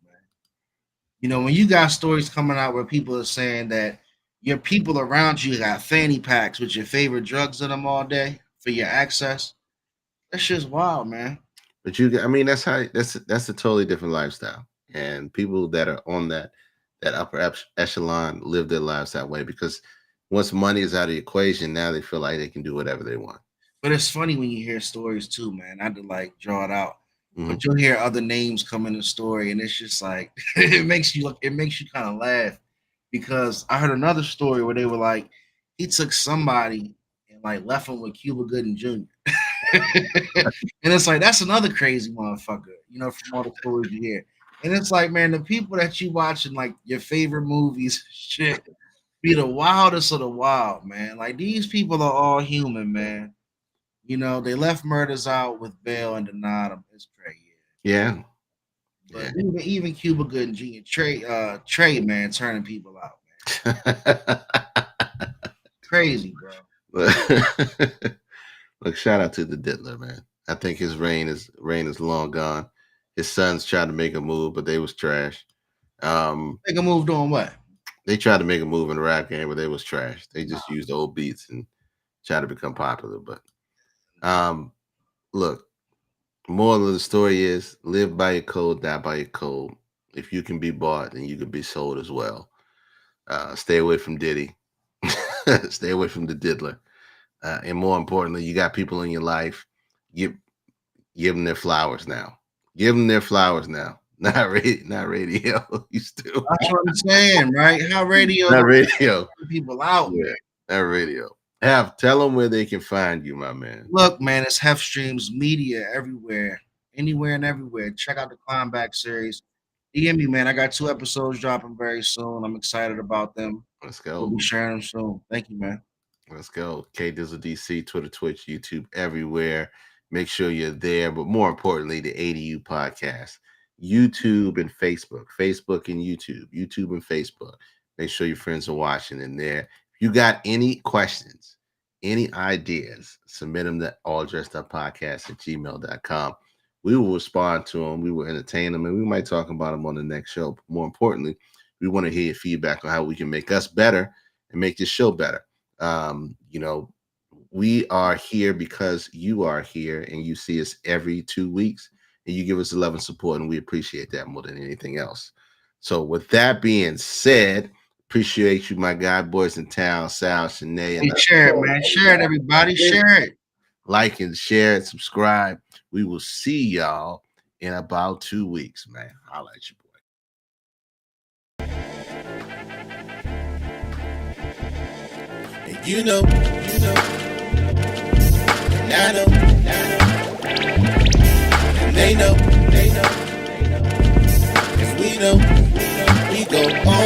[SPEAKER 2] man. When you got stories coming out where people are saying that your people around you got fanny packs with your favorite drugs in them all day for your access, that shit's wild, man.
[SPEAKER 1] But that's a totally different lifestyle, and people that are on that upper echelon live their lives that way because once money is out of the equation, now they feel like they can do whatever they want.
[SPEAKER 2] But it's funny when you hear stories too, man. Not to draw it out, but you'll hear other names come in the story, and it's just like it makes you kind of laugh because I heard another story where they were like, he took somebody and left him with Cuba Gooding Jr. And it's like that's another crazy motherfucker, from all the stories you hear. And it's like, man, the people that you watching your favorite movies, shit, be the wildest of the wild, man. These people are all human, man. They left murders out with bail and denied them. It's crazy.
[SPEAKER 1] Yeah.
[SPEAKER 2] But even Cuba Gooding Jr., Trey, man, turning people out, man. Crazy, bro.
[SPEAKER 1] Look, shout out to the diddler, man. I think his reign is long gone. His sons tried to make a move, but they was trash.
[SPEAKER 2] Make a move doing what?
[SPEAKER 1] They tried to make a move in the rap game, but they was trash. They just used old beats and tried to become popular. But look, moral of the story is live by your code, die by your code. If you can be bought, then you can be sold as well. Stay away from Diddy. Stay away from the diddler. And more importantly, you got people in your life. Give them their flowers now. Give them their flowers now. Not radio. You still.
[SPEAKER 2] That's what I'm saying, right? How radio?
[SPEAKER 1] Not radio.
[SPEAKER 2] People out.
[SPEAKER 1] Yeah, not radio. Tell them where they can find you, my man.
[SPEAKER 2] Look, man, it's Hef Streams Media everywhere, anywhere and everywhere. Check out the Climb Back series. DM me, man. I got 2 episodes dropping very soon. I'm excited about them.
[SPEAKER 1] Let's go.
[SPEAKER 2] We'll be sharing them soon. Thank you, man.
[SPEAKER 1] Let's go. K-Dizzle DC, Twitter, Twitch, YouTube, everywhere. Make sure you're there. But more importantly, the ADU podcast, YouTube and Facebook, Facebook and YouTube and Facebook. Make sure your friends are watching in there. If you got any questions, any ideas, submit them to alldresseduppodcast@gmail.com. We will respond to them. We will entertain them, and we might talk about them on the next show. But more importantly, we want to hear your feedback on how we can make us better and make this show better. We are here because you are here and you see us every 2 weeks and you give us the love and support, and we appreciate that more than anything else. So with that being said, appreciate you, my guy, boys in town, Sal, Shanae.
[SPEAKER 2] Hey, share it, man. Share it, everybody. Share it.
[SPEAKER 1] Like and share it, subscribe. We will see y'all in about 2 weeks, man. Holla at you, boy. And you know, and I know, and they know, and we know, we go on.